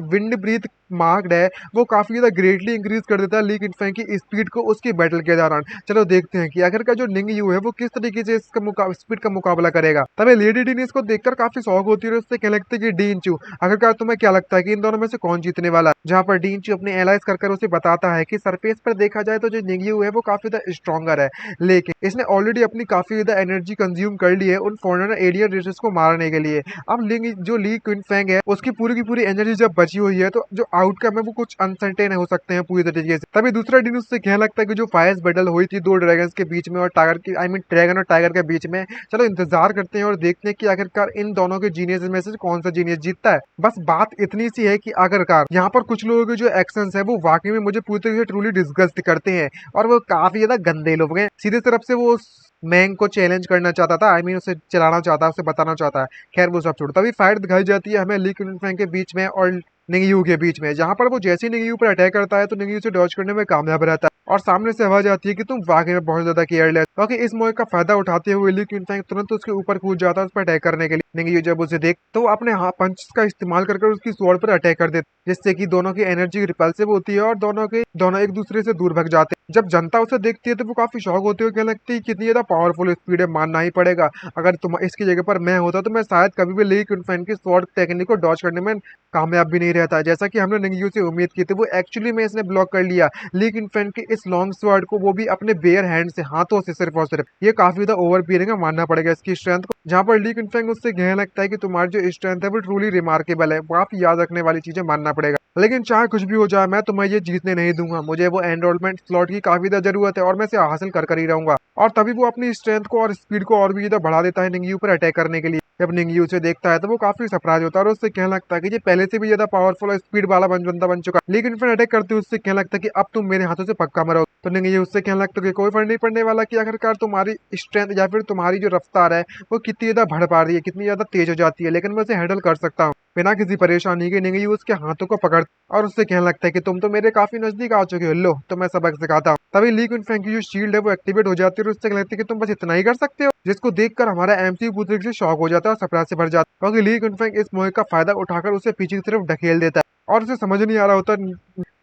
विंड ब्रीथ मार्क्ड है वो काफी ज्यादा ग्रेटली इंक्रीज कर देता है ली कुन की स्पीड को उसकी बैटल के दौरान। चलो देखते हैं कि आखिरकार जो निंगयू है वो किस तरीके से इसका स्पीड का मुकाबला करेगा। तभी लेडी डीन इसको देखकर काफी शौक होती है, उससे कहने लगती है कि डीनचू, आखिरकार तुम्हें क्या लगता है कि इन दोनों में से कौन जीतने वाला है। जहाँ पर डीनचू अपने एलाइज कर उसे बताता है कि सरफेस पर देखा जाए तो जो निंगयू है वो काफी ज्यादा स्ट्रॉन्गर है, लेकिन इसने ऑलरेडी अपनी काफी ज्यादा एनर्जी कंज्यूम कर ली है उन फॉरेनर एलियन रेसेस को मारने के लिए। अब जो ली क्विन है उसकी पूरी की पूरी एनर्जी जब बची हुई है तो जो आउटकम है वो कुछ अनसर्टेन हो सकते हैं पूरी तरीके से। तभी दूसरा दिन उससे कहने लगता है कि जो फायर्स बैटल हुई थी दो ड्रैगन्स के बीच में और टाइगर की ड्रैगन और टाइगर के बीच में, चलो इंतजार करते हैं और देखते हैं कि आखिरकार इन दोनों के जीनियस में से कौन सा जीनियस जीतता है। बस बात इतनी सी है कि आखिरकार यहाँ पर कुछ लोगों के जो एक्शंस है वो वाकई में मुझे पूरी तरीके से ट्रूली डिस्गस्ट करते हैं, और वो काफी ज्यादा गंदे लोग हैं। सीधे तरफ से वो मैंग को चैलेंज करना चाहता था, उसे चलाना चाहता है, उसे बताना चाहता है। खैर वो सब छोड़, तभी फाइट दिखाई जाती है हमें ली कुन के बीच में और निंगयू के बीच में, जहां पर वो जैसे ही निंगयू पर अटैक करता है तो निंगयू से डॉज करने में कामयाब रहता है और सामने से आवाज आती है कि तुम वाकई में बहुत ज्यादा केयरलेस। क्योंकि इस मौके का फायदा उठाते हुए ली कुन तुरंत उसके ऊपर कूद जाता है उस पर अटैक करने के लिए। निंगयू जब उसे देख तो वो अपने हाथ पंच का इस्तेमाल कर उसकी स्वॉर्ड पर अटैक कर देता है, जिससे कि दोनों की एनर्जी रिपल्सिव होती है और दोनों एक दूसरे से दूर भाग जाते हैं। जब जनता उसे देखती है तो वो काफी शौक होती है, कहने लगती है कितनी ज्यादा पावरफुल स्पीड है, मानना ही पड़ेगा। अगर तुम इसकी जगह पर मैं होता तो मैं शायद कभी भी ली कुन की स्वॉर्ड टेक्निक को डॉज करने में कामयाब भी नहीं रहता, जैसा कि हमने निंगयू से उम्मीद की थी। वो एक्चुअली में इसने ब्लॉक कर लिया ली कुन के इस लॉन्ग स्वॉर्ड को, वो भी अपने बेयर हैंड से, हाथों से सिर्फ और सिर्फ। ये काफी ज्यादा ओवर पीरिंग है, मानना पड़ेगा इसकी स्ट्रेंथ को। जहाँ पर ली कुन उससे कहने लगता है कि तुम्हारी जो स्ट्रेंथ है वो ट्रूली रिमार्केबल है, काफी याद रखने वाली चीजें, मानना पड़ेगा। लेकिन चाहे कुछ भी हो जाए मैं तुम्हें ये जीतने नहीं दूंगा, मुझे वो एनरोलमेंट स्लॉट की काफी ज्यादा जरूरत है और मैं इसे हासिल कर ही रहूंगा। और तभी वो अपनी स्ट्रेंथ को और स्पीड को और भी ज्यादा बढ़ा देता है निंगयू पर अटैक करने के लिए। जब निंगयू उसे देखता है तो वो काफी सरप्राइज होता है और उससे कहने लगता है कि ये पहले से भी ज्यादा पावरफुल और स्पीड वाला बंदा बन चुका है। लेकिन फिर अटैक करते हुए उससे कहने लगता है कि अब तुम मेरे हाथों से पक्का मरो। तो निंगयू उससे कहने लगता है कि कोई फर्क नहीं पड़ने वाला कि आखिरकार तुम्हारी स्ट्रेंथ या फिर तुम्हारी जो रफ्तार है वो कितनी ज्यादा बढ़ पा रही है, कितनी ज्यादा तेज हो जाती है, लेकिन मैं उसे हैंडल कर सकता हूँ बिना किसी परेशानी के। निंगयू उसके हाथों को पकड़ और उससे कहने लगता है कि तुम तो मेरे काफी नजदीक आ चुके हो, लो तो मैं सबक सिखाता हूँ। तभी ली कुन की जो शील्ड है वो एक्टिवेट हो जाती है और उससे कहने लगती है कि तुम बस इतना ही कर सकते हो, जिसको देखकर हमारा एमसी पूरी तरीके से शॉक हो जाता है और सरप्राइज से भर जाता है, क्योंकि ली कुन इस मौके का फायदा उठाकर उसे पीछे की तरफ ढकेल देता है और उसे समझ नहीं आ रहा होता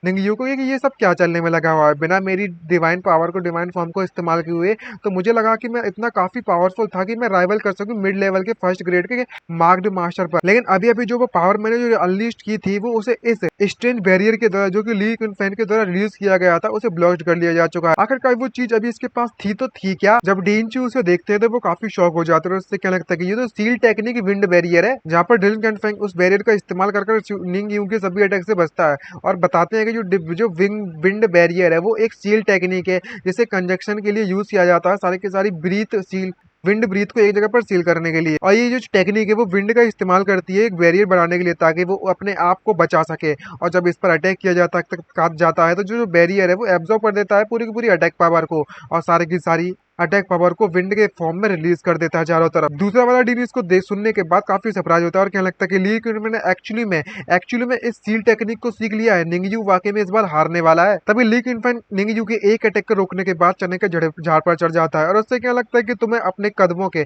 निंगयू को कि ये सब क्या चलने में लगा हुआ है। बिना मेरी डिवाइन पावर को, डिवाइन फॉर्म को इस्तेमाल किए हुए तो मुझे लगा कि मैं इतना काफी पावरफुल था कि मैं राइवल कर सकूं मिड लेवल के फर्स्ट ग्रेड के मार्क्ड मास्टर पर, लेकिन अभी अभी जो वो पावर मैंने जो अनलीस्ट की थी वो उसे इस स्ट्रेंथ बैरियर के द्वारा, जो कि ली कुन के द्वारा रिलीज किया गया था, उसे ब्लॉक कर लिया जा चुका है। आखिरकार वो चीज अभी इसके पास थी तो थी क्या। जब डीनचू उसे देखते हैं तो वो काफी शौक हो जाते हैं और उससे कहने लगता है कि ये तो सील टेक्निक विंड बैरियर है, जहाँ पर ड्रिल कुन उस बैरियर का इस्तेमाल कर निंगयू के सभी अटैक से बचता है। और बताते हैं कि जो विंड बैरियर है वो एक सील टेक्निक है जिसे कंजक्शन के लिए यूज किया जाता है, सारी की सारी ब्रीथ सील, विंड ब्रीथ को एक जगह पर सील करने के लिए। और ये जो टेक्निक है वो विंड का इस्तेमाल करती है एक बैरियर बनाने के लिए, ताकि वो अपने आप को बचा सके। और जब इस पर अटैक किया जाता है तो जो बैरियर है वो एब्जॉर्ब कर देता है पूरी की पूरी अटैक पावर को, और सारी की सारी अटैक पावर को विंड के फॉर्म में रिलीज कर देता है चारों तरफ। दूसरा वाला डीन इसको सुनने के बाद काफी सरप्राइज होता है और कहने लगता है कि ली कुन ने एक्चुअली में इस सील टेक्निक को सीख लिया है, निंगयू वाकई में इस बार हारने वाला है। तभी ली कुन निंगयू के एक अटैक को रोकने के बाद चने के झाड़ पर चढ़ जाता है और उससे क्या लगता है कि तुम्हें अपने कदमों के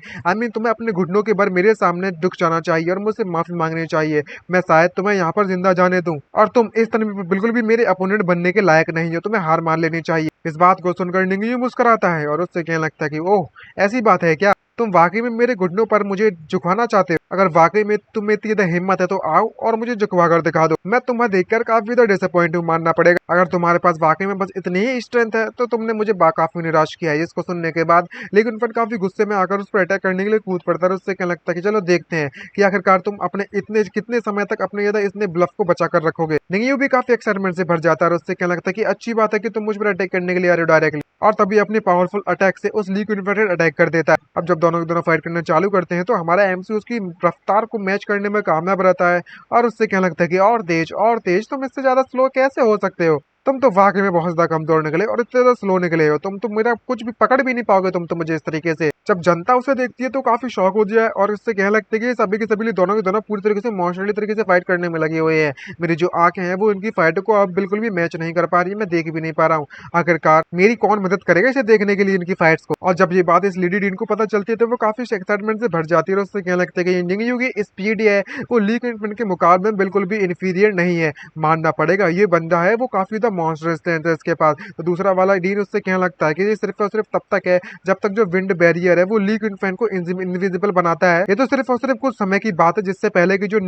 तुम्हें अपने घुटनों के बार मेरे सामने झुक जाना चाहिए और मुझसे माफी मांगनी चाहिए। मैं शायद तुम्हें यहाँ पर जिंदा जाने दूं और तुम इस तरह बिल्कुल भी मेरे अपोनेंट बनने के लायक नहीं हो, तुम्हें हार मान लेनी चाहिए। इस बात को सुनकर निंगयू मुस्कुराता है और उससे कहने लगता है कि ओह ऐसी बात है क्या। तुम वाकई में मेरे घुटनों पर मुझे झुकवाना चाहते हो? अगर वाकई में तुम में इतनी ज्यादा हिम्मत है तो आओ और मुझे झुकवा कर दिखा दो। मैं तुम्हें देखकर काफी ज्यादा डिसअपॉइंट हूँ, मानना पड़ेगा। अगर तुम्हारे पास वाकई में बस इतनी ही स्ट्रेंथ है तो तुमने मुझे काफी निराश किया है इसको सुनने के बाद। लेकिन फिर काफी गुस्से में आकर उस पर अटैक करने के लिए कूद पड़ता है। उससे क्या लगता है कि चलो देखते हैं कि आखिरकार तुम अपने इतने कितने समय तक अपने ज्यादा इतने ब्लफ को बचा कर रखोगे। निंगियो भी काफी एक्साइटमेंट से भर जाता है और उससे क्या लगता है कि अच्छी बात है कि तुम मुझ पर अटैक करने के लिए आ रहे हो डायरेक्टली। और तभी अपनी पावरफुल अटैक से उस ली को इन्वर्टेड अटैक कर देता है। अब जब दोनों के दोनों फाइट करना चालू करते हैं तो हमारा एमसी उसकी रफ्तार को मैच करने में कामयाब रहता है। और उससे क्या लगता है कि और तेज तुम इससे ज्यादा स्लो कैसे हो सकते हो? तुम तो वाकई में बहुत ज्यादा कमजोर निकले और इतने ज्यादा स्लो निकले हो। तुम तो मेरा कुछ भी पकड़ भी नहीं पाओगे तुम तो मुझे इस तरीके से। जब जनता उसे देखती है तो काफी शौक हो जाए और इससे कहने लगते हैं कि सभी के सभी लोग दोनों के दोनों पूरी तरीके से इमोशनली तरीके से फाइट करने में लगे हुए हैं। मेरी जो आंखें हैं वो इनकी फाइट को अब बिल्कुल भी मैच नहीं कर पा रही है, मैं देख भी नहीं पा रहा हूँ। आखिरकार मेरी कौन मदद करेगा इसे देखने के लिए इनकी फाइट्स को? और जब ये बात इस लेडी डीन को पता चलती है तो वो काफी एक्साइटमेंट से भर जाती है और उससे कहने लगता है कि निंगियो की स्पीड है वो ली क्विंटन के मुकाबले में बिल्कुल भी इन्फीरियर नहीं है। मानना पड़ेगा ये बंदा है वो काफी ज्यादा मॉन्स्टर स्ट्रेंथ है इसके पास। तो दूसरा वाला डीन उससे कहने लगता है कि ये सिर्फ और सिर्फ तब तक है जब तक जो विंड बैरियर है वो ली क्विंटन को इनविजिबल बनाता है। ये तो सिर्फ और सिर्फ कुछ समय की बात है जिससे पहले की जो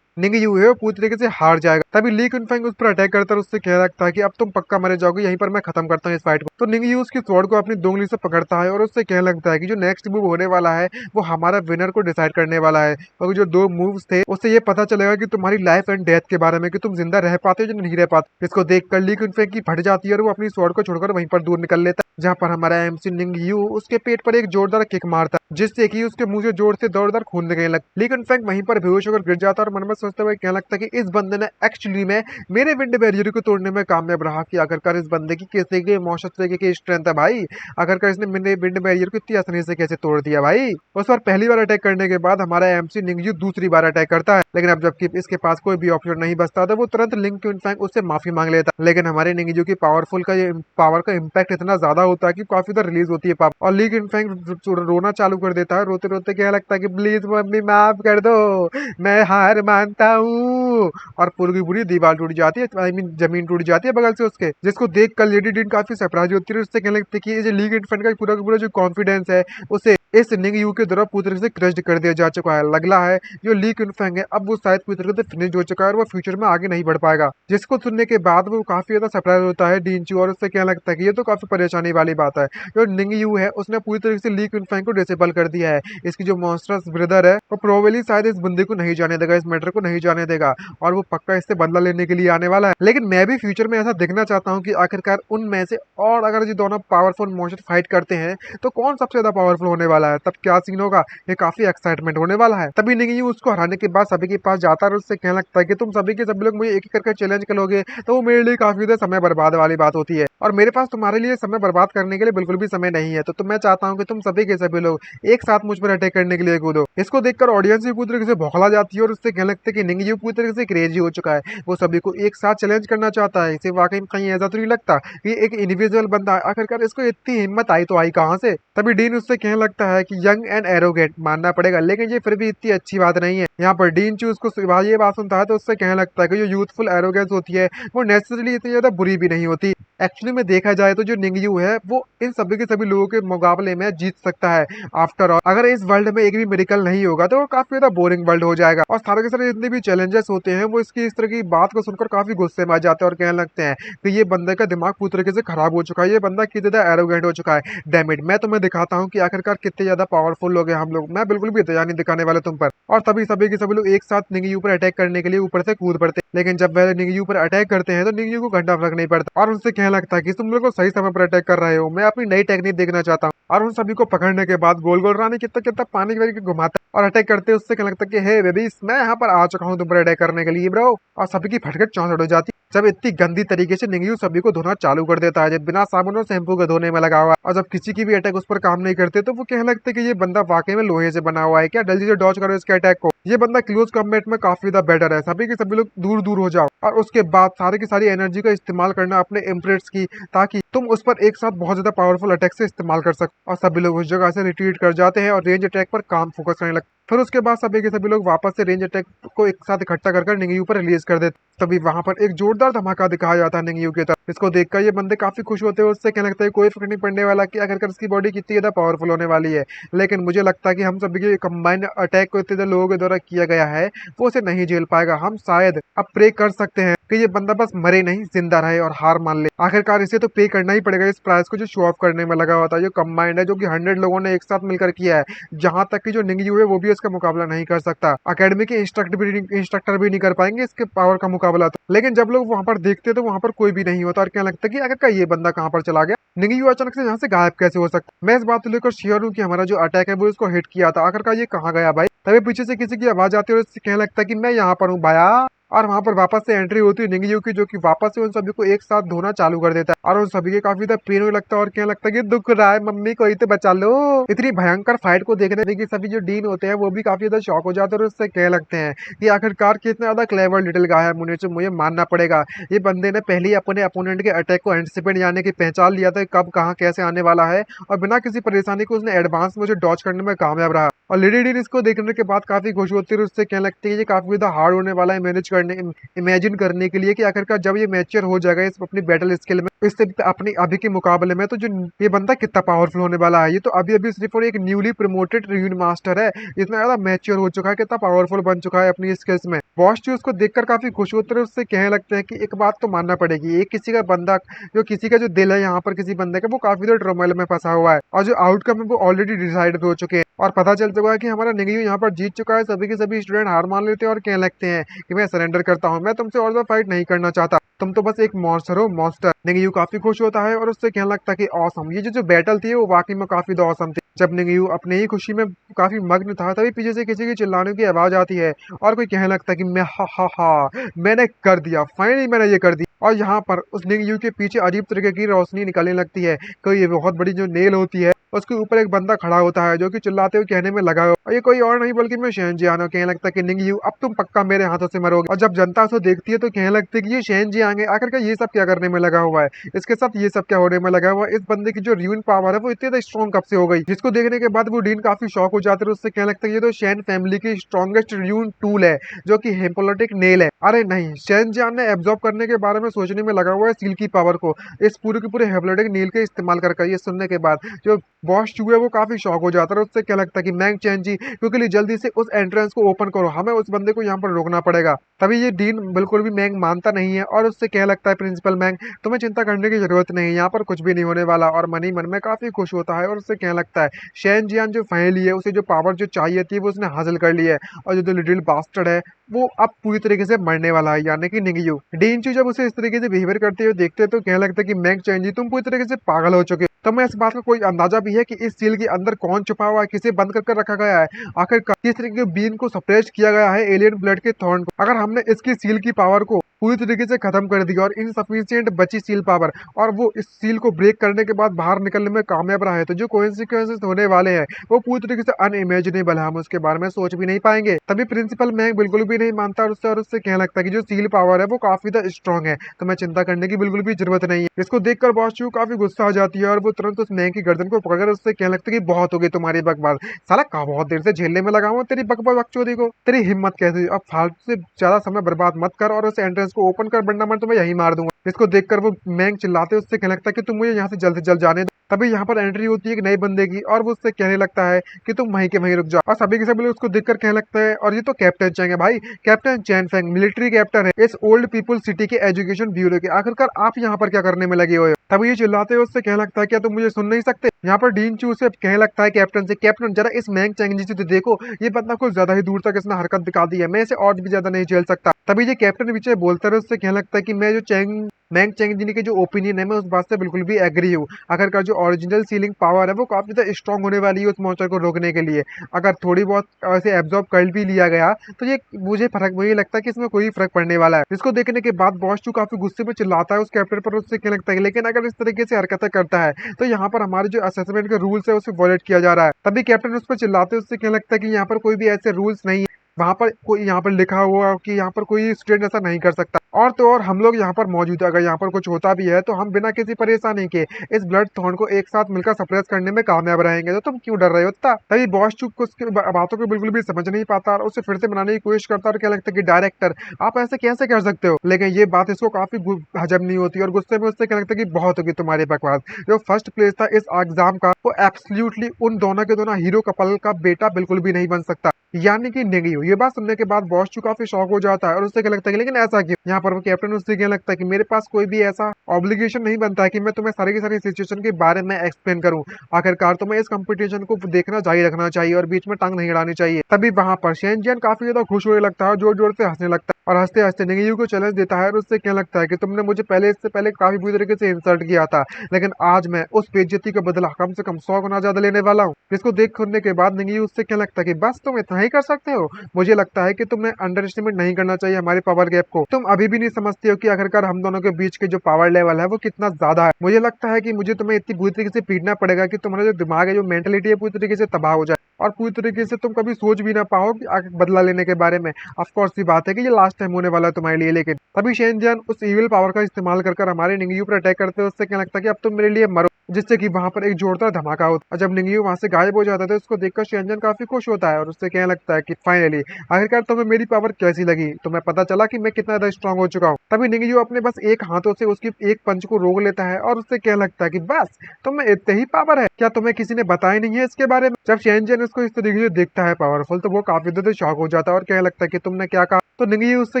निंगियो है वो पूरी तरीके से हार जाएगा। तभी ली क्विंटन उस पर अटैक करता है। उससे कहने लगता है कि अब तुम पक्का मरे जाओगे, यहीं पर मैं खत्म करता हूँ इस फाइट को। तो निंगियो उसकी स्वॉर्ड को अपनी दोंगली से पकड़ता है और उससे कहने लगता है कि जो नेक्स्ट मूव होने वाला है वो हमारा विनर को डिसाइड करने वाला है। और जो दो मूव्स थे उससे ये पता चलेगा कि तुम्हारी लाइफ एंड डेथ के बारे में, कि तुम जिंदा रह पाते हो या नहीं रह पाते। इसको देखकर ली क्विंटन की फट जाती है और वो अपनी स्वॉर्ड को छोड़कर वहीं पर दूर निकल लेता है, जहाँ पर हमारा एमसी निंगियो उसके पेट पर एक जोरदार किक मारता है जिससे कि उसके मुंह से जोर से जोरदार खून निकलने लगा। ली क्विंटन वहीं पर बेहोश होकर गिर जाता है और मन में सोचते हुए कहने लगता है कि इस बंदे ने एक्चुअली में मेरे विंड बैरियर को तोड़ने में कामयाब रहा। कि आखिरकार इस बंदे की किसी के इमोशनल तरीके की स्ट्रेंथ है भाई। आखिरकार इसने मेरे विंड बैरियर को इतनी आसानी से कैसे तोड़ दिया भाई। उस बार पहली बार अटैक करने के बाद हमारा एमसी निंगियो दूसरी बार अटैक करता है, लेकिन अब जबकि इसके पास कोई भी ऑप्शन नहीं बचता था वो तुरंत लिंक क्विंटन उससे माफी मांग लेता। लेकिन हमारे निंगियो की पावर का इम्पैक्ट इतना ज्यादा होता है कि काफी ज्यादा रिलीज होती है पावर। और ली क्विंटन रोना चालू कर देता है। रोते रोते क्या लगता है कि प्लीज मम्मी माफ कर दो, मैं हार मानता हूँ। और पूरी की पूरी दीवार टूट जाती है, आई मीन जमीन टूट जाती है बगल से उसके, जिसको देख कर लेडी डीन काफी सरप्राइज होती है। उससे कहने लगती है कि ये जो ली क्विंटन का पूरा जो कॉन्फिडेंस है उसे इस निंगियो के द्वारा पूरी तरह से क्रश्ड कर दिया जा चुका है। लगला है जो ली क्विंटन है अब वो शायद पूरी तरह से फिनिश हो चुका है और वो फ्यूचर में आगे नहीं बढ़ पाएगा। जिसको सुनने के बाद वो काफी ज्यादा सरप्राइज होता है डीनचू, और उससे क्या लगता है कि ये तो काफी परेशानी वाली बात है। जो निंगियो है उसने पूरी तरीके से ली क्विंटन को डिसेबल कर दिया है। इसकी जो मॉन्स्टर्स ब्रदर है वो प्रोबेबली शायद इस बंदे को नहीं जाने देगा, इस मैटर को नहीं जाने देगा और वो पक्का इससे बदला लेने के लिए आने वाला है। लेकिन मैं भी फ्यूचर में ऐसा देखना चाहता हूँ कि आखिरकार उनमें से और अगर ये दोनों पावरफुल मॉन्स्टर फाइट करते हैं तो कौन सबसे ज्यादा पावरफुल होने वाला है, तब क्या सीन होगा। ये काफी एक्साइटमेंट होने वाला है। तभी निंगियो उसको हराने के बाद सभी के पास जाता है और उससे कहने लगता है कि तुम सभी के सभी लोग मुझे एक एक करके चैलेंज करोगे तो वो मेरे लिए काफी ज्यादा समय बर्बाद वाली बात होती है और मेरे पास तुम्हारे लिए समय बर्बाद करने के लिए बिल्कुल भी समय नहीं है। तो मैं चाहता हूँ कि तुम सभी के सभी लोग एक साथ मुझ पर अटैक करने के लिए कूदो। इसको देखकर ऑडियंस भी पूरी तरीके से बौखला जाती है और उससे कहने लगता है कि निंगियो पूरी तरीके से क्रेजी हो चुका है, वो सभी को एक साथ चैलेंज करना चाहता है। इसे वाकई में कहीं ऐसा तो नहीं लगता कि एक इंडिविजुअल बंदा है, आखिरकार इसको इतनी हिम्मत आई तो आई कहाँ से। तभी डीन उससे कहने लगता है कि यंग एंड एरोगेंट, मानना पड़ेगा लेकिन ये फिर भी इतनी अच्छी बात नहीं है। यहाँ पर डीन चू उसको ये बात सुनता है तो उससे कहने लगता है कि जो यूथफुल एरोगेंस होती है वो नेसेसरली इतनी ज्यादा बुरी भी नहीं होती। एक्चुअली में देखा जाए तो जो निंगियो है वो इन सभी के सभी लोगों के मुकाबले में जीत सकता है। आफ्टर ऑल अगर इस वर्ल्ड में एक भी मेडिकल नहीं होगा तो वो काफी ज्यादा बोरिंग वर्ल्ड हो जाएगा और सारे के सारे जितने भी चैलेंजेस होते हैं वो इसकी इस तरह की बात को सुनकर काफी गुस्से में आ जाते हैं और कहने लगते हैं कि ये बंदे का दिमाग पूरी तरीके से खराब हो चुका है, ये बंदा कितने ज्यादा एरोगेंट हो चुका है। डैम इट, मैं तुम्हें दिखाता हूँ कि आखिरकार कितने ज्यादा पावरफुल लोग हैं हम लोग, मैं बिल्कुल भी इंतजार नहीं दिखाने वाले तुम पर। और तभी सभी के सभी लोग एक साथ निंगियो पर अटैक करने के लिए ऊपर से कूद पड़ते हैं। लेकिन जब वह निंगियो पर अटैक करते हैं तो निंगियो को घंटा फर्क नहीं पड़ता और उनसे कहने लगता है कि तुम लोग को सही समय पर अटैक कर रहे हो, मैं अपनी नई टेक्निक देखना चाहता हूँ। और उन सभी को पकड़ने के बाद गोल गोल रानी कितना कितना पानी की घुमाता है और अटैक करते हैं। उससे कहने लगता है कि हे बेबी मैं यहाँ पर आ चुका हूँ तुम पर अटैक करने के लिए ब्रो, और सभी की फटकट चौंसठ हो जाती है जब इतनी गंदी तरीके से निंगियो सभी को धोना चालू कर देता है, जब बिना साबुन और शैम्पू के धोने में लगा हुआ। और जब किसी की भी अटैक उस पर काम नहीं करते तो वो कहने लगते कि ये बंदा वाकई में लोहे से बना हुआ है क्या, जल्दी से डॉज करो इसके अटैक को, ये बंदा क्लोज कॉम्बैट में काफी ज्यादा बेटर है, सभी के सभी लोग दूर दूर हो जाओ। और उसके बाद सारी की सारी एनर्जी का इस्तेमाल करना अपने इम्प्रेट्स की, ताकि तुम उस पर एक साथ बहुत ज्यादा पावरफुल अटैक से इस्तेमाल कर सको। और सभी लोग उस जगह से रिट्रीट कर जाते हैं और रेंज अटैक पर काम फोकस करने लगते। फिर उसके बाद सभी के सभी लोग वापस से रेंज अटैक को एक साथ इकट्ठा कर निंगियो पर रिलीज कर देते। तभी वहां पर एक जोरदार धमाका दिखाया जाता है निंगियो की तरफ, इसको देखकर ये बंदे काफी खुश होते हैं, उससे क्या लगता है कोई फर्क नहीं पड़ने वाला कि आखिरकार इसकी बॉडी कितनी ज्यादा पावरफुल होने वाली है। लेकिन मुझे लगता है कि हम सभी के कंबाइंड अटैक को इतने ज्यादा लोगों के द्वारा किया गया है, वो उसे नहीं झेल पाएगा। हम शायद अब प्रे कर सकते हैं कि ये बंदा बस मरे नहीं, जिंदा रहे और हार मान ले। आखिरकार इसे तो पे करना ही पड़ेगा इस प्राइस को जो शो ऑफ करने में लगा हुआ था। जो कंबाइंड है, जो कि 100 लोगों ने एक साथ मिलकर किया है, जहां तक कि जो निंगयू है वो भी इसका मुकाबला नहीं कर सकता। अकेडमी के इंस्ट्रक्टर भी नहीं कर पाएंगे इसके पावर का मुकाबला तो। लेकिन जब लोग वहां पर देखते तो वहां पर कोई भी नहीं होता और क्या लगता है कि आखिरकार ये बंदा कहां पर चला गया, निंगयू अचानक से यहाँ से गायब कैसे हो सकता है। मैं इस बात को लेकर श्योर हूँ कि हमारा जो अटैक है वो इसको हिट किया था, आखिरकार ये कहाँ गया भाई। तभी पीछे से किसी की आवाज आती है और इससे कहने लगता है कि मैं यहाँ पर हूँ भाया। और वहां पर वापस से एंट्री होती है निंगयू की, जो कि वापस से उन सभी को एक साथ धोना चालू कर देता है और उन सभी के काफी ज्यादा पेन होने लगता है और क्या लगता है कि दुख रहा है, मम्मी कोई तो बचा लो। इतनी भयंकर फाइट को देखने की सभी जो डीन होते हैं वो भी काफी ज्यादा शॉक हो जाते हैं और उससे कहने लगते हैं कि आखिरकार कितना ज्यादा क्लेवर लिटिल गाय है, मुझे मानना पड़ेगा। ये बंदे ने पहले ही अपने अपोनेंट के अटैक को एंटिसिपेट यानी कि पहचान लिया था कब कहाँ कैसे आने वाला है और बिना किसी परेशानी को उसने एडवांस में डॉज करने में कामयाब रहा। और लेडी डीन इसको देखने के बाद काफी खुश होती है, उससे कहने लगती है ये काफी ज्यादा हार्ड होने वाला है मैनेज करने, इमेजिन करने के लिए कि आखिरकार जब ये मैच्योर हो जाएगा इस अपनी बैटल स्किल में, इससे अपनी अभी के मुकाबले में, तो जो ये बंदा कितना पावरफुल होने वाला है। ये तो अभी अभी सिर्फ और एक न्यूली प्रमोटेड र्यून मास्टर है, इतना ज्यादा मैच्योर हो चुका है, कितना पावरफुल बन चुका है अपनी स्किल्स में। बॉस जी उसको देखकर काफी खुश होते हैं, उससे कहने लगते हैं कि एक बात तो मानना पड़ेगी, ये किसी का बंदा, जो किसी का जो दिल है यहाँ पर किसी बंदे का, वो काफी देर ट्रोमेल में फंसा हुआ है और जो आउटकम है वो ऑलरेडी डिसाइड हो चुके हैं और पता चल चुका है कि हमारा निंगयू यहाँ पर जीत चुका है। सभी के सभी स्टूडेंट हार मान लेते हैं और कहने लगते हैं कि मैं सरेंडर करता हूँ, मैं तुमसे और फाइट नहीं करना चाहता, तुम तो बस एक मॉन्स्टर हो, मॉन्स्टर। निंगयू काफी खुश होता है और उससे कहने लगता है कि ऑसम, ये जो बैटल थी वो वाकई में काफी ऑसम थी। जब निंगयू अपने ही खुशी में काफी मग्न था तभी पीछे से किसी की चिल्लाने की आवाज आती है और कोई कहने लगता है कि मैं हा मैंने कर दिया, फाइनली मैंने ये कर दिया। और यहाँ पर उस निंगयू के पीछे अजीब तरीके की रोशनी निकलने लगती है, कोई ये बहुत बड़ी जो नेल होती है उसके ऊपर एक बंदा खड़ा होता है जो कि चिल्लाते हुए कहने में लगा हो, और ये कोई और नहीं बल्कि मैं शेनजियान हूँ। कहने लगता है कि निंगयू अब तुम पक्का मेरे हाथों से मरोगे। और जब जनता उसको देखती है तो कहने लगती है कि ये शेनजियांग है, आखिरकार ये सब क्या करने में लगा हुआ है, इसके साथ ये सब क्या होने में लगा हुआ है। इस बंदे की जो र्यून पावर है वो इतनी ज्यादा स्ट्रॉन्ग कब से हो गई, जिसको देखने के बाद वो डीन काफी शॉक हो जाते हैं। उससे कहने लगता है ये तो शेन फैमिली की स्ट्रॉन्गेस्ट र्यून टूल है जो कि हेपोलिटिक नेल है। अरे नहीं, शेनजियान ने एब्जॉर्ब करने के बारे में सोचने में लगा हुआ है सील की पावर को इस पूरे के पूरे हेपोलिटिक नेल के इस्तेमाल कर। ये सुनने के बाद जो बॉस चू है वो काफी शॉक हो जाता है, उससे क्या लगता है कि मैंग चैन जी क्योंकि जल्दी से उस एंट्रेंस को ओपन करो, हमें उस बंदे को यहाँ पर रोकना पड़ेगा। तभी ये डीन बिल्कुल भी मैंग मानता नहीं है और उससे क्या लगता है प्रिंसिपल मैंग तुम्हें चिंता करने की जरूरत नहीं है, यहाँ पर कुछ भी नहीं होने वाला। और मनी मन में काफी खुश होता है और उससे क्या लगता है शेन जियान जो फाइनली है उसे जो पावर जो चाहिए थी वो उसने हासिल कर ली है और जो लिटिल बास्टर्ड है वो अब पूरी तरीके से मरने वाला है, यानी कि निंगयू। डीन चू जब उसे इस तरीके से बिहेवियर करते हुए देखते हैं तो कहने लगता है कि मैंग चैन जी तुम पूरी तरीके से पागल हो चुके। तो मैं इस बात का कोई अंदाजा भी है कि इस सील के अंदर कौन छुपा हुआ है, किसे बंद करके रखा गया है, आखिर किस तरीके के बीन को सप्रेस किया गया है एलियन ब्लड के थॉर्न को। अगर हमने इसकी सील की पावर को पूरी तरीके से खत्म कर दिया और इनसफिशिएंट बची सील पावर और वो इस सील को ब्रेक करने के बाद बाहर निकलने में कामयाब रहा है तो जो कॉन्सिक्वेंसेस होने वाले हैं वो पूरी तरीके से अनइमेजिनेबल है, हम उसके बारे में सोच भी नहीं पाएंगे। तभी प्रिंसिपल मैंग बिल्कुल भी नहीं मानता और उससे कहने लगता है कि जो सील पावर है वो काफी ज्यादा स्ट्रॉन्ग है, तो मैं चिंता करने की बिल्कुल भी जरूरत नहीं है। इसको देखकर बॉस चू काफी गुस्सा आ जाती है और वो तुरंत उस मैंग की गर्दन को पकड़कर उससे कहने लगता है कि बहुत हो गई तुम्हारी बकवास, साला का बहुत देर से झेलने में लगा हूँ तेरी बकचोदी को, तेरी हिम्मत कैसी, अब फालतू से ज्यादा समय बर्बाद मत कर और उस एंट्रेंस को ओपन कर, वरना मैं तुम्हें यही मार दूंगा। इसको देखकर वो मैंग चिल्लाते उससे कहने लगता है कि तुम मुझे यहाँ से जल्द से जल्द जाने दो। तभी यहाँ पर एंट्री होती है एक नए बंदे की और वो उससे कहने लगता है कि तुम वहीं के वहीं रुक जाओ और सभी के सभी लोग उसको देखकर कहने लगता है और ये तो कैप्टन चैंग है भाई, कैप्टन चैन फेंग मिलिट्री कैप्टन है इस ओल्ड पीपुल सिटी के एजुकेशन ब्यूरो के, आखिरकार आप यहाँ पर क्या करने में लगे हुए हो। तभी ये चिल्लाते हुए उससे कहने लगता है क्या तुम मुझे सुन नहीं सकते। यहाँ पर डीन चू से कहने लगता है कैप्टन से, कैप्टन जरा इस मैंग चैंग जी से देखो, ये बंदा कुछ ज्यादा ही दूर तक इसने हरकत दिखा दी है, मैं इसे और भी ज्यादा नहीं झेल सकता। तभी ये कैप्टन पीछे बोलता रहे उससे कहने लगता है कि मैं जो मैंग चैंग जी के जो ओपिनियन है मैं उस बात से बिल्कुल भी एग्री हूँ। आखिरकार जो ओरिजिनल सीलिंग पावर है वो काफी ज्यादा स्ट्रॉन्ग होने वाली है उस मॉन्स्टर को रोकने के लिए। अगर थोड़ी बहुत ऐसे एब्जॉर्ब कर भी लिया गया तो ये मुझे लगता है कि इसमें कोई फर्क पड़ने वाला है। इसको देखने के बाद बॉस चू काफी गुस्से में चिल्लाता है उस कैप्टन पर, उससे क्या लगता है लेकिन अगर इस तरीके से हरकतें करता है तो यहाँ पर हमारे जो असेसमेंट के रूल्स है उसे वॉयलेट किया जा रहा है। तभी कैप्टन उस पर चिल्लाते उससे क्या लगता है कि यहाँ पर कोई भी ऐसे रूल्स नहीं है वहाँ पर कोई यहाँ पर लिखा हुआ कि यहाँ पर कोई स्टूडेंट ऐसा नहीं कर सकता। और तो और हम लोग यहाँ पर मौजूद है, अगर यहाँ पर कुछ होता भी है तो हम बिना किसी परेशानी के इस ब्लड थॉर्न को एक साथ मिलकर सप्रेस करने में कामयाब रहेंगे। तो तुम क्यों डर रहे हो इतना? तभी बॉस चुप को उसकी बातों को बिल्कुल भी समझ नहीं पाता और उसे फिर से बनाने की कोशिश करता है और क्या लगता है कि डायरेक्टर आप ऐसे कैसे कर सकते हो, लेकिन ये बात इसको काफी हजम नहीं होती और गुस्से में उससे क्या लगता है कि बहुत होगी तुम्हारी बकवास। जो फर्स्ट प्लेस था इस एग्जाम का वो एब्सोल्युटली उन दोनों के दोनों हीरो कपल का बेटा बिल्कुल भी नहीं बन सकता, यानी कि नेगियो। ये बात सुनने के बाद बॉस चू काफी शॉक हो जाता है और उससे क्या लगता है कि लेकिन ऐसा क्यों? यहाँ पर वो कैप्टन उससे क्या लगता है कि मेरे पास कोई भी ऐसा ऑब्लिगेशन नहीं बनता है कि मैं तुम्हें सारी की सारी सिचुएशन के बारे में एक्सप्लेन करूं। आखिरकार तुम्हें इस कंपटीशन को देखना जारी रखना चाहिए और बीच में टांग नहीं अड़ानी चाहिए। तभी वहां पर शेनजियन काफी ज्यादा खुश होने लगता है, जोर जोर से हंसने लगता है और हंसते हंसते नेगियो को चैलेंज देता है और उससे क्या लगता है कि तुमने मुझे इससे पहले काफी बुरी तरीके से इंसल्ट किया था, लेकिन आज मैं उस बेइज्जती का बदला कम से कम 100 गुना ज्यादा लेने वाला हूँ। जिसको देख करने के बाद नेगियो उससे क्या लगता है कि बस तुम इतना ही कर सकते हो। मुझे लगता है कि तुम्हें अंडर एस्टिमेट नहीं करना चाहिए हमारे पावर गैप को। तुम अभी भी नहीं समझते हो कि आखिरकार हम दोनों के बीच के जो पावर लेवल है वो कितना ज्यादा है। मुझे लगता है कि मुझे तुम्हें इतनी बुरी तरीके से पीटना पड़ेगा कि तुम्हारा जो दिमाग है, जो मेंटेलिटी है, पूरी तरीके से तबाह हो जाए और पूरी तरीके से तुम कभी सोच भी ना पाओ कि आगे बदला लेने के बारे में। ऑफ कोर्स सी बात है कि ये लास्ट टाइम होने वाला है तुम्हारे लिए, लेकिन तभी शेनजियन उस इविल पावर का इस्तेमाल कर हमारे निंगियो पर अटैक करते हैं। उससे क्या लगता है कि अब तुम मेरे लिए मरो, जिससे कि वहां पर एक जोरदार धमाका होता है। जब निंगियो वहां से गायब हो जाता है तो उसको देखकर शेनजियन काफी खुश होता है और उससे क्या लगता है कि फाइनली आखिरकार तुम्हें मेरी पावर कैसी लगी, तुम्हें पता चला कि मैं कितना ज्यादा स्ट्रांग हो चुका हूँ। तभी निंगियो अपने बस एक हाथों से उसकी एक पंच को रोक लेता है और उससे क्या लगता है कि बस तुम्हें इतने ही पावर है क्या, तुम्हें किसी ने बताया नहीं है इसके बारे में? जब शेनजियन उसको इस तरीके से देखता है पावरफुल तो वो काफी ज्यादा शॉक हो जाता है और क्या लगता है कि तुमने क्या कहा? तो निंगियो उससे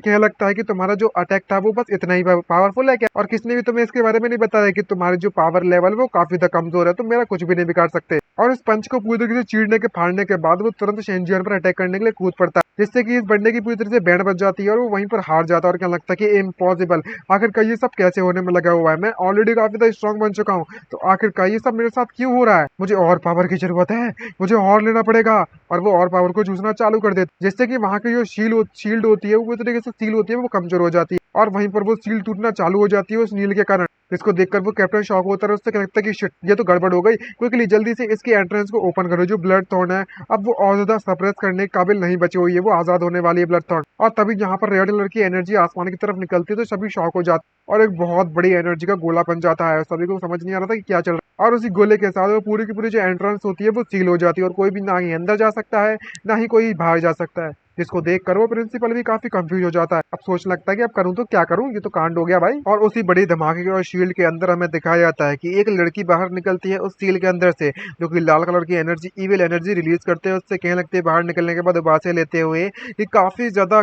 क्या लगता है कि तुम्हारा जो अटैक था वो बस इतना ही पावरफुल है क्या, और किसने भी तुम्हें इसके बारे में नहीं बताया कि तुम्हारी जो पावर लेवल वो काफी ज्यादा कमजोर है, तुम मेरा कुछ भी नहीं बिगाड़ सकते। और इस पंच को पूरी तरीके से चीरने के फाड़ने के बाद वो तुरंत शेनजियन पर अटैक करने के लिए कूद पड़ता है, जिससे कि इस बंदे की पूरी तरह से बैंड बच जाती है और वो वहीं पर हार जाता है। और क्या लगता है कि इम्पॉसिबल, आखिरकार ये सब कैसे होने में लगा हुआ है, मैं ऑलरेडी काफी ज्यादा स्ट्रॉन्ग बन चुका हूँ, तो आखिरकार ये सब मेरे साथ क्यों हो रहा है? मुझे और पावर की जरूरत है, मुझे और लेना पड़ेगा। और वो और पावर को चूसना चालू कर देते, जिससे कि वहां की जो शील्ड होती है वो पूरी तरीके से सील होती है वो कमजोर हो जाती है और वहीं पर वो सील टूटना चालू हो जाती है उस नील के कारण। इसको देखकर वो कैप्टन शॉक होता है, उससे क्या लगता है कि शिट, ये तो गड़बड़ हो गई, क्विकली जल्दी से इसकी एंट्रेंस को ओपन करो। जो ब्लड थॉर्न है अब वो और ज्यादा सप्रेस करने के काबिल नहीं बची हुई है, वो आजाद होने वाली है ब्लड थॉर्न। और तभी यहाँ पर रेड कलर की एनर्जी आसमान की तरफ निकलती है तो सभी शॉक हो जाते और एक बहुत बड़ी एनर्जी का गोला बन जाता है। सभी को समझ नहीं आ रहा था कि क्या चल रहा है और उसी गोले के साथ वो पूरी की पूरी जो एंट्रेंस होती है वो सील हो जाती है और कोई भी ना ही अंदर जा सकता है ना ही कोई बाहर जा सकता है। जिसको देखकर वो प्रिंसिपल भी काफी कंफ्यूज हो जाता है। अब सोचने लगता है कि अब करूं तो क्या करूं, ये तो कांड हो गया भाई। और उसी बड़ी धमाके के और शील्ड के अंदर हमें दिखाया जाता है कि एक लड़की बाहर निकलती है उस सील के अंदर से, जो कि लाल कलर की एनर्जी, इविल एनर्जी रिलीज करते हैं। उससे कहने लगते हैं बाहर निकलने के बाद उबासे लेते हुए कि काफी ज्यादा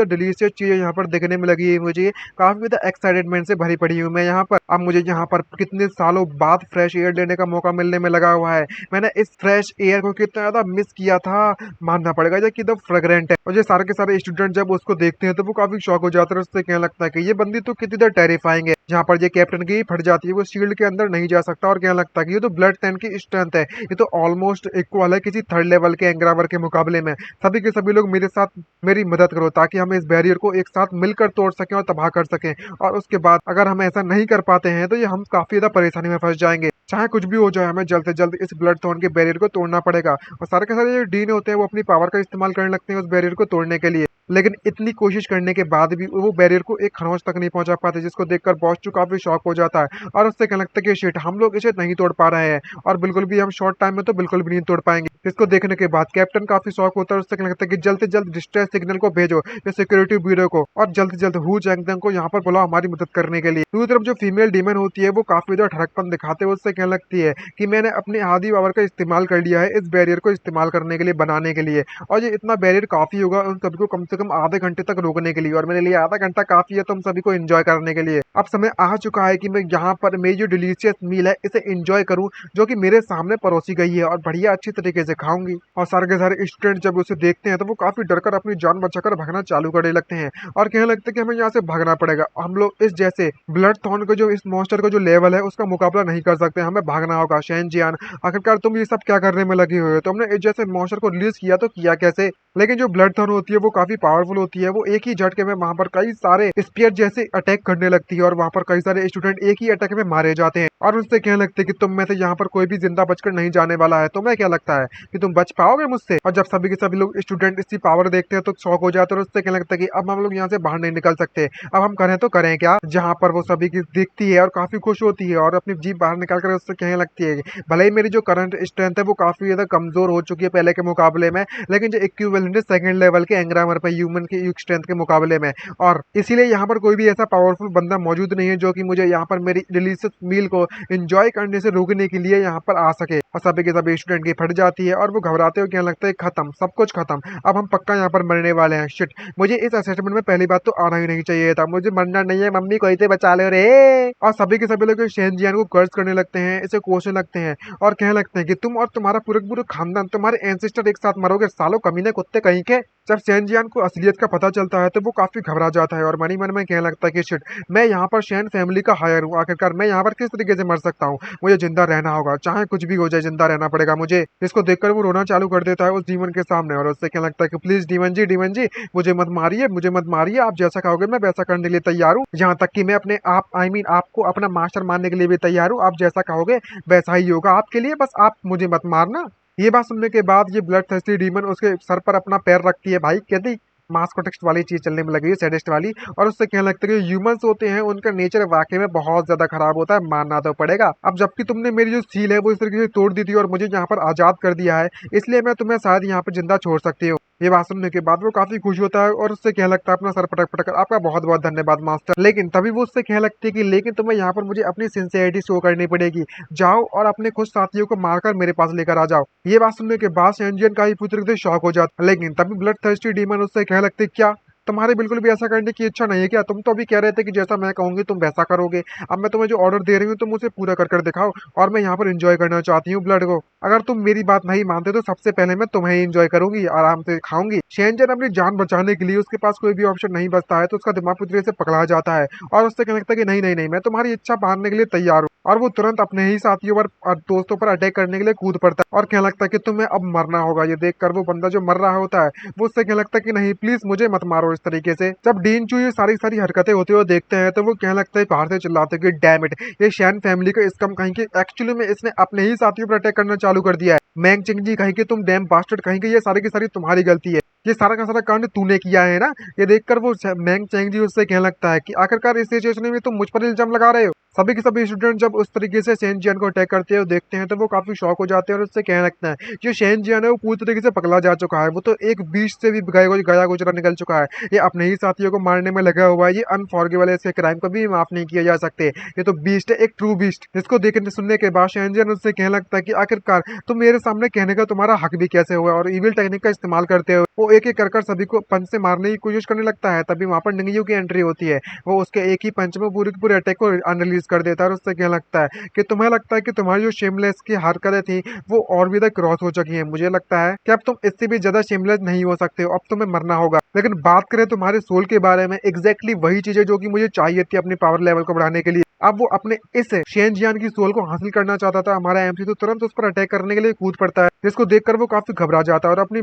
डिलीशियस चीजें यहाँ पर देखने में लगी है मुझे, काफी ज्यादा एक्साइटमेंट से भरी पड़ी हूँ मैं यहाँ पर। अब मुझे यहाँ पर कितने सालों बाद फ्रेश एयर लेने का मौका मिलने में लगा हुआ है। मैंने इस फ्रेश एयर को कितना ज्यादा मिस किया था, मानना पड़ेगा, जो कि एकदम फ्रेग्रेंट है। और ये सारे के सारे स्टूडेंट जब उसको देखते हैं तो वो काफी शॉक हो जाते हैं। उससे कहने लगता है कि ये बंदी तो कितनी ज्यादा टेरिफाइंग है, जहाँ पर ये कैप्टन की फट जाती है, वो शील्ड के अंदर नहीं जा सकता। और कहने लगता है कि ये तो ब्लड टेन की स्ट्रेंथ है, ये तो ऑलमोस्ट इक्वल है किसी थर्ड लेवल के एंग्रावर के मुकाबले में। सभी के सभी लोग मेरे साथ मेरी मदद करो ताकि हम इस बैरियर को एक साथ मिलकर तोड़ सकें और तबाह कर सकें। और उसके बाद अगर हम ऐसा नहीं कर पाते हैं तो ये हम काफी ज्यादा परेशानी में फंस जाएंगे। चाहे कुछ भी हो जाए, हमें जल्द से जल्द इस ब्लड थॉर्न के बैरियर को तोड़ना पड़ेगा। और सारे के सारे जो डीन होते हैं वो अपनी पावर का इस्तेमाल करने लगते हैं उस बैरियर को तोड़ने के लिए, लेकिन इतनी कोशिश करने के बाद भी वो बैरियर को एक खरोंच तक नहीं पहुंचा पाते, जिसको देखकर बॉस चू काफी शॉक हो जाता है और उससे कहने लगता है कि शिट, हम लोग इसे नहीं तोड़ पा रहे हैं और बिल्कुल भी हम शॉर्ट टाइम में तो बिल्कुल भी नहीं तोड़ पाएंगे। इसको देखने के बाद कैप्टन काफी शॉक होता है, उससे कहने लगता है कि जल्द से जल्द डिस्ट्रेस सिग्नल को भेजो ये सिक्योरिटी ब्यूरो को और जल्द से जल्द हु जैंगदंग को यहाँ पर बुलाओ हमारी मदद करने के लिए। दूसरी तरफ जो फीमेल डीमन होती है वो काफी ज्यादा ठड़कपन दिखाते हुए उससे कहने लगती है कि मैंने अपनी आधी पावर का इस्तेमाल कर लिया है इस बैरियर को इस्तेमाल करने के लिए, बनाने के लिए, और ये इतना बैरियर काफी होगा उन सभी को कम से कम आधे घंटे तक रोकने के लिए, और मेरे लिए आधा घंटा काफी है तुम सभी को एंजॉय करने के लिए। अब समय आ चुका है कि मैं यहाँ पर मेरी जो डिलीशियस मील है इसे एंजॉय करूँ, जो कि मेरे सामने परोसी गई है, और बढ़िया अच्छी तरीके से खाऊंगी। और सारे के सारे स्टूडेंट जब उसे देखते हैं तो वो काफी डरकर अपनी जान बचाकर भागना चालू करने लगते हैं और कहने लगते हैं कि हमें यहाँ से भागना पड़ेगा, हम लोग इस जैसे ब्लड थॉर्न को जो इस मॉन्स्टर का जो लेवल है उसका मुकाबला नहीं कर सकते, हमें भागना होगा। शेनजियान, आखिरकार तुम ये सब क्या करने में लगी हुई हो? तुमने इस जैसे मॉन्स्टर को रिलीज किया तो किया कैसे? लेकिन जो ब्लड थॉर्न होती है वो काफी पावरफुल होती है, वो एक ही झटके में वहां पर कई सारे स्पीयर जैसे अटैक करने लगती है और वहां पर कई सारे स्टूडेंट एक ही अटैक में मारे जाते हैं। और उससे कहने लगते हैं कि तुम में से यहाँ पर कोई भी जिंदा बचकर नहीं जाने वाला है। तुम्हें क्या लगता है कि तुम बच पाओगे मुझसे। और जब सभी के सभी लोग स्टूडेंट इसकी पावर देखते हैं तो शौक हो जाते हैं और उससे कहने लगता है कि अब हम लोग यहाँ से बाहर नहीं निकल सकते, अब हम करें तो करें क्या। जहाँ पर वो सभी की देखती है और काफी खुश होती है और अपनी जीप बाहर निकाल कर उससे कहने लगती है कि भले ही मेरी जो करंट स्ट्रेंथ है वो काफी ज्यादा कमजोर हो चुकी है पहले के मुकाबले में, लेकिन जो इक्विवेलेंट है सेकंड लेवल के एंग्रामर पे ह्यूमन की स्ट्रेंथ के मुकाबले में, और इसीलिए यहाँ पर कोई भी ऐसा पावरफुल बंदा मौजूद नहीं है जो कि मुझे यहाँ पर मेरी डिलीशियस मील को एंजॉय करने से रोकने के लिए यहाँ पर आ सके। और सभी के सभी स्टूडेंट की फट जाती है और वो घबराते हुए कहने लगता है खत्म, सब कुछ खत्म, अब हम पक्का यहाँ पर मरने वाले हैं। शिट, मुझे इस असेसमेंट में पहली बात तो आना ही नहीं चाहिए था, मुझे मरना नहीं है, मम्मी कोई तो बचा ले रे। और सभी के सभी लोग शेन जियान को कर्ज करने लगते हैं, इसे कोसने लगते हैं और कहने लगते हैं कि तुम और तुम्हारा पूरा पूरा खानदान, तुम्हारे एंसेस्टर एक साथ मरोगे सालों कमीने कुत्ते कहीं के। जब शेन जियान को असलियत का पता चलता है तो वो काफी घबरा जाता है और मन ही मन में कहने लगता है कि शिट, मैं यहाँ पर शेन फैमिली का हायर हूँ, आखिरकार मैं यहाँ पर किस तरीके से मर सकता हूँ, मुझे जिंदा रहना होगा, चाहे कुछ भी हो जाए जिंदा रहना पड़ेगा मुझे। इसको देखकर वो रोना चालू कर देता है उस डीमन के सामने और उससे कहने लगता है कि प्लीज डीमन जी मुझे मत मारिए, मुझे मत मारिए, आप जैसा कहोगे मैं वैसा करने के लिए तैयार हूँ, यहाँ तक कि मैं अपने आप आपको अपना मास्टर मानने के लिए भी तैयार हूँ, आप जैसा कहोगे वैसा ही होगा आपके लिए, बस आप मुझे मत मारना। ये बात सुनने के बाद ये ब्लड थर्स्टी डीमन उसके सर पर अपना पैर रखती है, भाई कहती मास कॉन्टेक्स्ट वाली चीज चलने में लगी है, सैडिस्ट वाली, और उससे कहने लगता है कि ह्यूमंस होते हैं उनका नेचर वाकई में बहुत ज्यादा खराब होता है, मानना तो पड़ेगा। अब जबकि तुमने मेरी जो सील है वो इस तरीके से तोड़ दी थी और मुझे यहाँ पर आजाद कर दिया है, इसलिए मैं तुम्हें शायद यहाँ पर जिंदा छोड़ सकती हूँ। ये बात सुनने के बाद वो काफी खुश होता है और उससे कहने लगता है अपना सर पटक पटक कर आपका बहुत बहुत धन्यवाद मास्टर। लेकिन तभी वो उससे कहने लगती है कि लेकिन तुम्हें यहाँ पर मुझे अपनी सिंसियरिटी शो करनी पड़ेगी, जाओ और अपने खुद साथियों को मारकर मेरे पास लेकर आ जाओ। ये बात सुनने के बाद सेंजियन का ही पुत्र शौक हो जाता, लेकिन तभी ब्लड थर्स्टी डीमन उससे कहने लगते क्या तुम्हारे बिल्कुल भी ऐसा करने की इच्छा नहीं है क्या, तुम तो अभी कह रहे थे कि जैसा मैं कहूंगी तुम वैसा करोगे, अब मैं तुम्हें जो ऑर्डर दे रही हूँ तुम उसे पूरा कर कर दिखाओ और मैं यहाँ पर एंजॉय करना चाहती हूँ ब्लड को। अगर तुम मेरी बात नहीं मानते तो सबसे पहले मैं तुम्हें ही एंजॉय करूंगी, आराम से खाऊंगी। शेंजन अपनी जान बचाने के लिए उसके पास कोई भी ऑप्शन नहीं बचता है तो उसका दिमाग पूरी तरह से पकड़ा जाता है और उससे कहने लगता है कि नहीं नहीं नहीं, मैं तुम्हारी इच्छा मानने के लिए तैयार हूँ। और वो तुरंत अपने ही साथियों पर और दोस्तों पर अटैक करने के लिए कूद पड़ता है और कहने लगता है कि तुम्हें अब मरना होगा। ये देखकर वो बंदा जो मर रहा होता है वो उससे कहने लगता है कि नहीं प्लीज मुझे मत मारो इस तरीके से। जब डीन चू ये सारी सारी हरकतें होते हुए देखते हैं तो वो कहने लगता है बाहर से चिल्लाते कि डैम इट, ये शैन फैमिली का इसकम कहीं के, एक्चुअली में इसने अपने ही साथियों पर अटैक करना चालू कर दिया है। मैंग चिंग जी कहीं के तुम डैम बास्टर्ड कहीं के, ये सारी की सारी तुम्हारी गलती है, ये सारा का सारा कांड तूने किया है ना। ये देखकर वो मैंग चैंग जी उससे कहने लगता है कि आखिरकार इस सिचुएशन में तुम मुझ पर इल्जाम लगा रहे हो। सभी के सभी स्टूडेंट जब उस तरीके से शेन जियान को अटैक करते हैं देखते हैं तो वो काफी शॉक हो जाते हैं और उससे कहने लगता है जो शेन जियान है वो पूरी तरीके से पगला जा चुका है, वो तो एक बीच से भी गया गुजरा निकल चुका है, ये अपने ही साथियों को मारने में लगा हुआ है, ये अनफॉर्गिवेबल, इसके क्राइम को भी माफ नहीं किया जा सकते, ये तो बीस्ट है, एक ट्रू बीस्ट। इसको देखने सुनने के बाद शेन जियान उससे कहने लगता है कि आखिरकार तुम मेरे सामने कहने का तुम्हारा हक भी कैसे हुआ, और इविल टेक्निक का इस्तेमाल करते हुए वो एक एक कर सभी को पंच से मारने की कोशिश करने लगता है। तभी वहां पर निंगयू की एंट्री होती है, वो उसके एक ही पंच में पूरे के पूरे अटैक को अनरिलीज कर देता है और उससे कहने लगता है कि तुम्हें लगता है कि तुम्हारी जो शेमलेस की हरकतें थी वो और भी क्रॉस हो चुकी हैं, मुझे लगता है कि अब तुम इससे भी ज्यादा शेमलेस नहीं हो सकते हो, अब तुम्हें मरना होगा। लेकिन बात करें तुम्हारे सोल के बारे में, एग्जैक्टली वही चीजें जो कि मुझे चाहिए थी अपनी पावर लेवल को बढ़ाने के लिए, अब वो अपने इस शेन जियान की सोल को हासिल करना चाहता था। हमारा एमसी तो तुरंत उस पर अटैक करने के लिए कूद पड़ता है, जिसको देखकर वो काफी घबरा जाता है और अपनी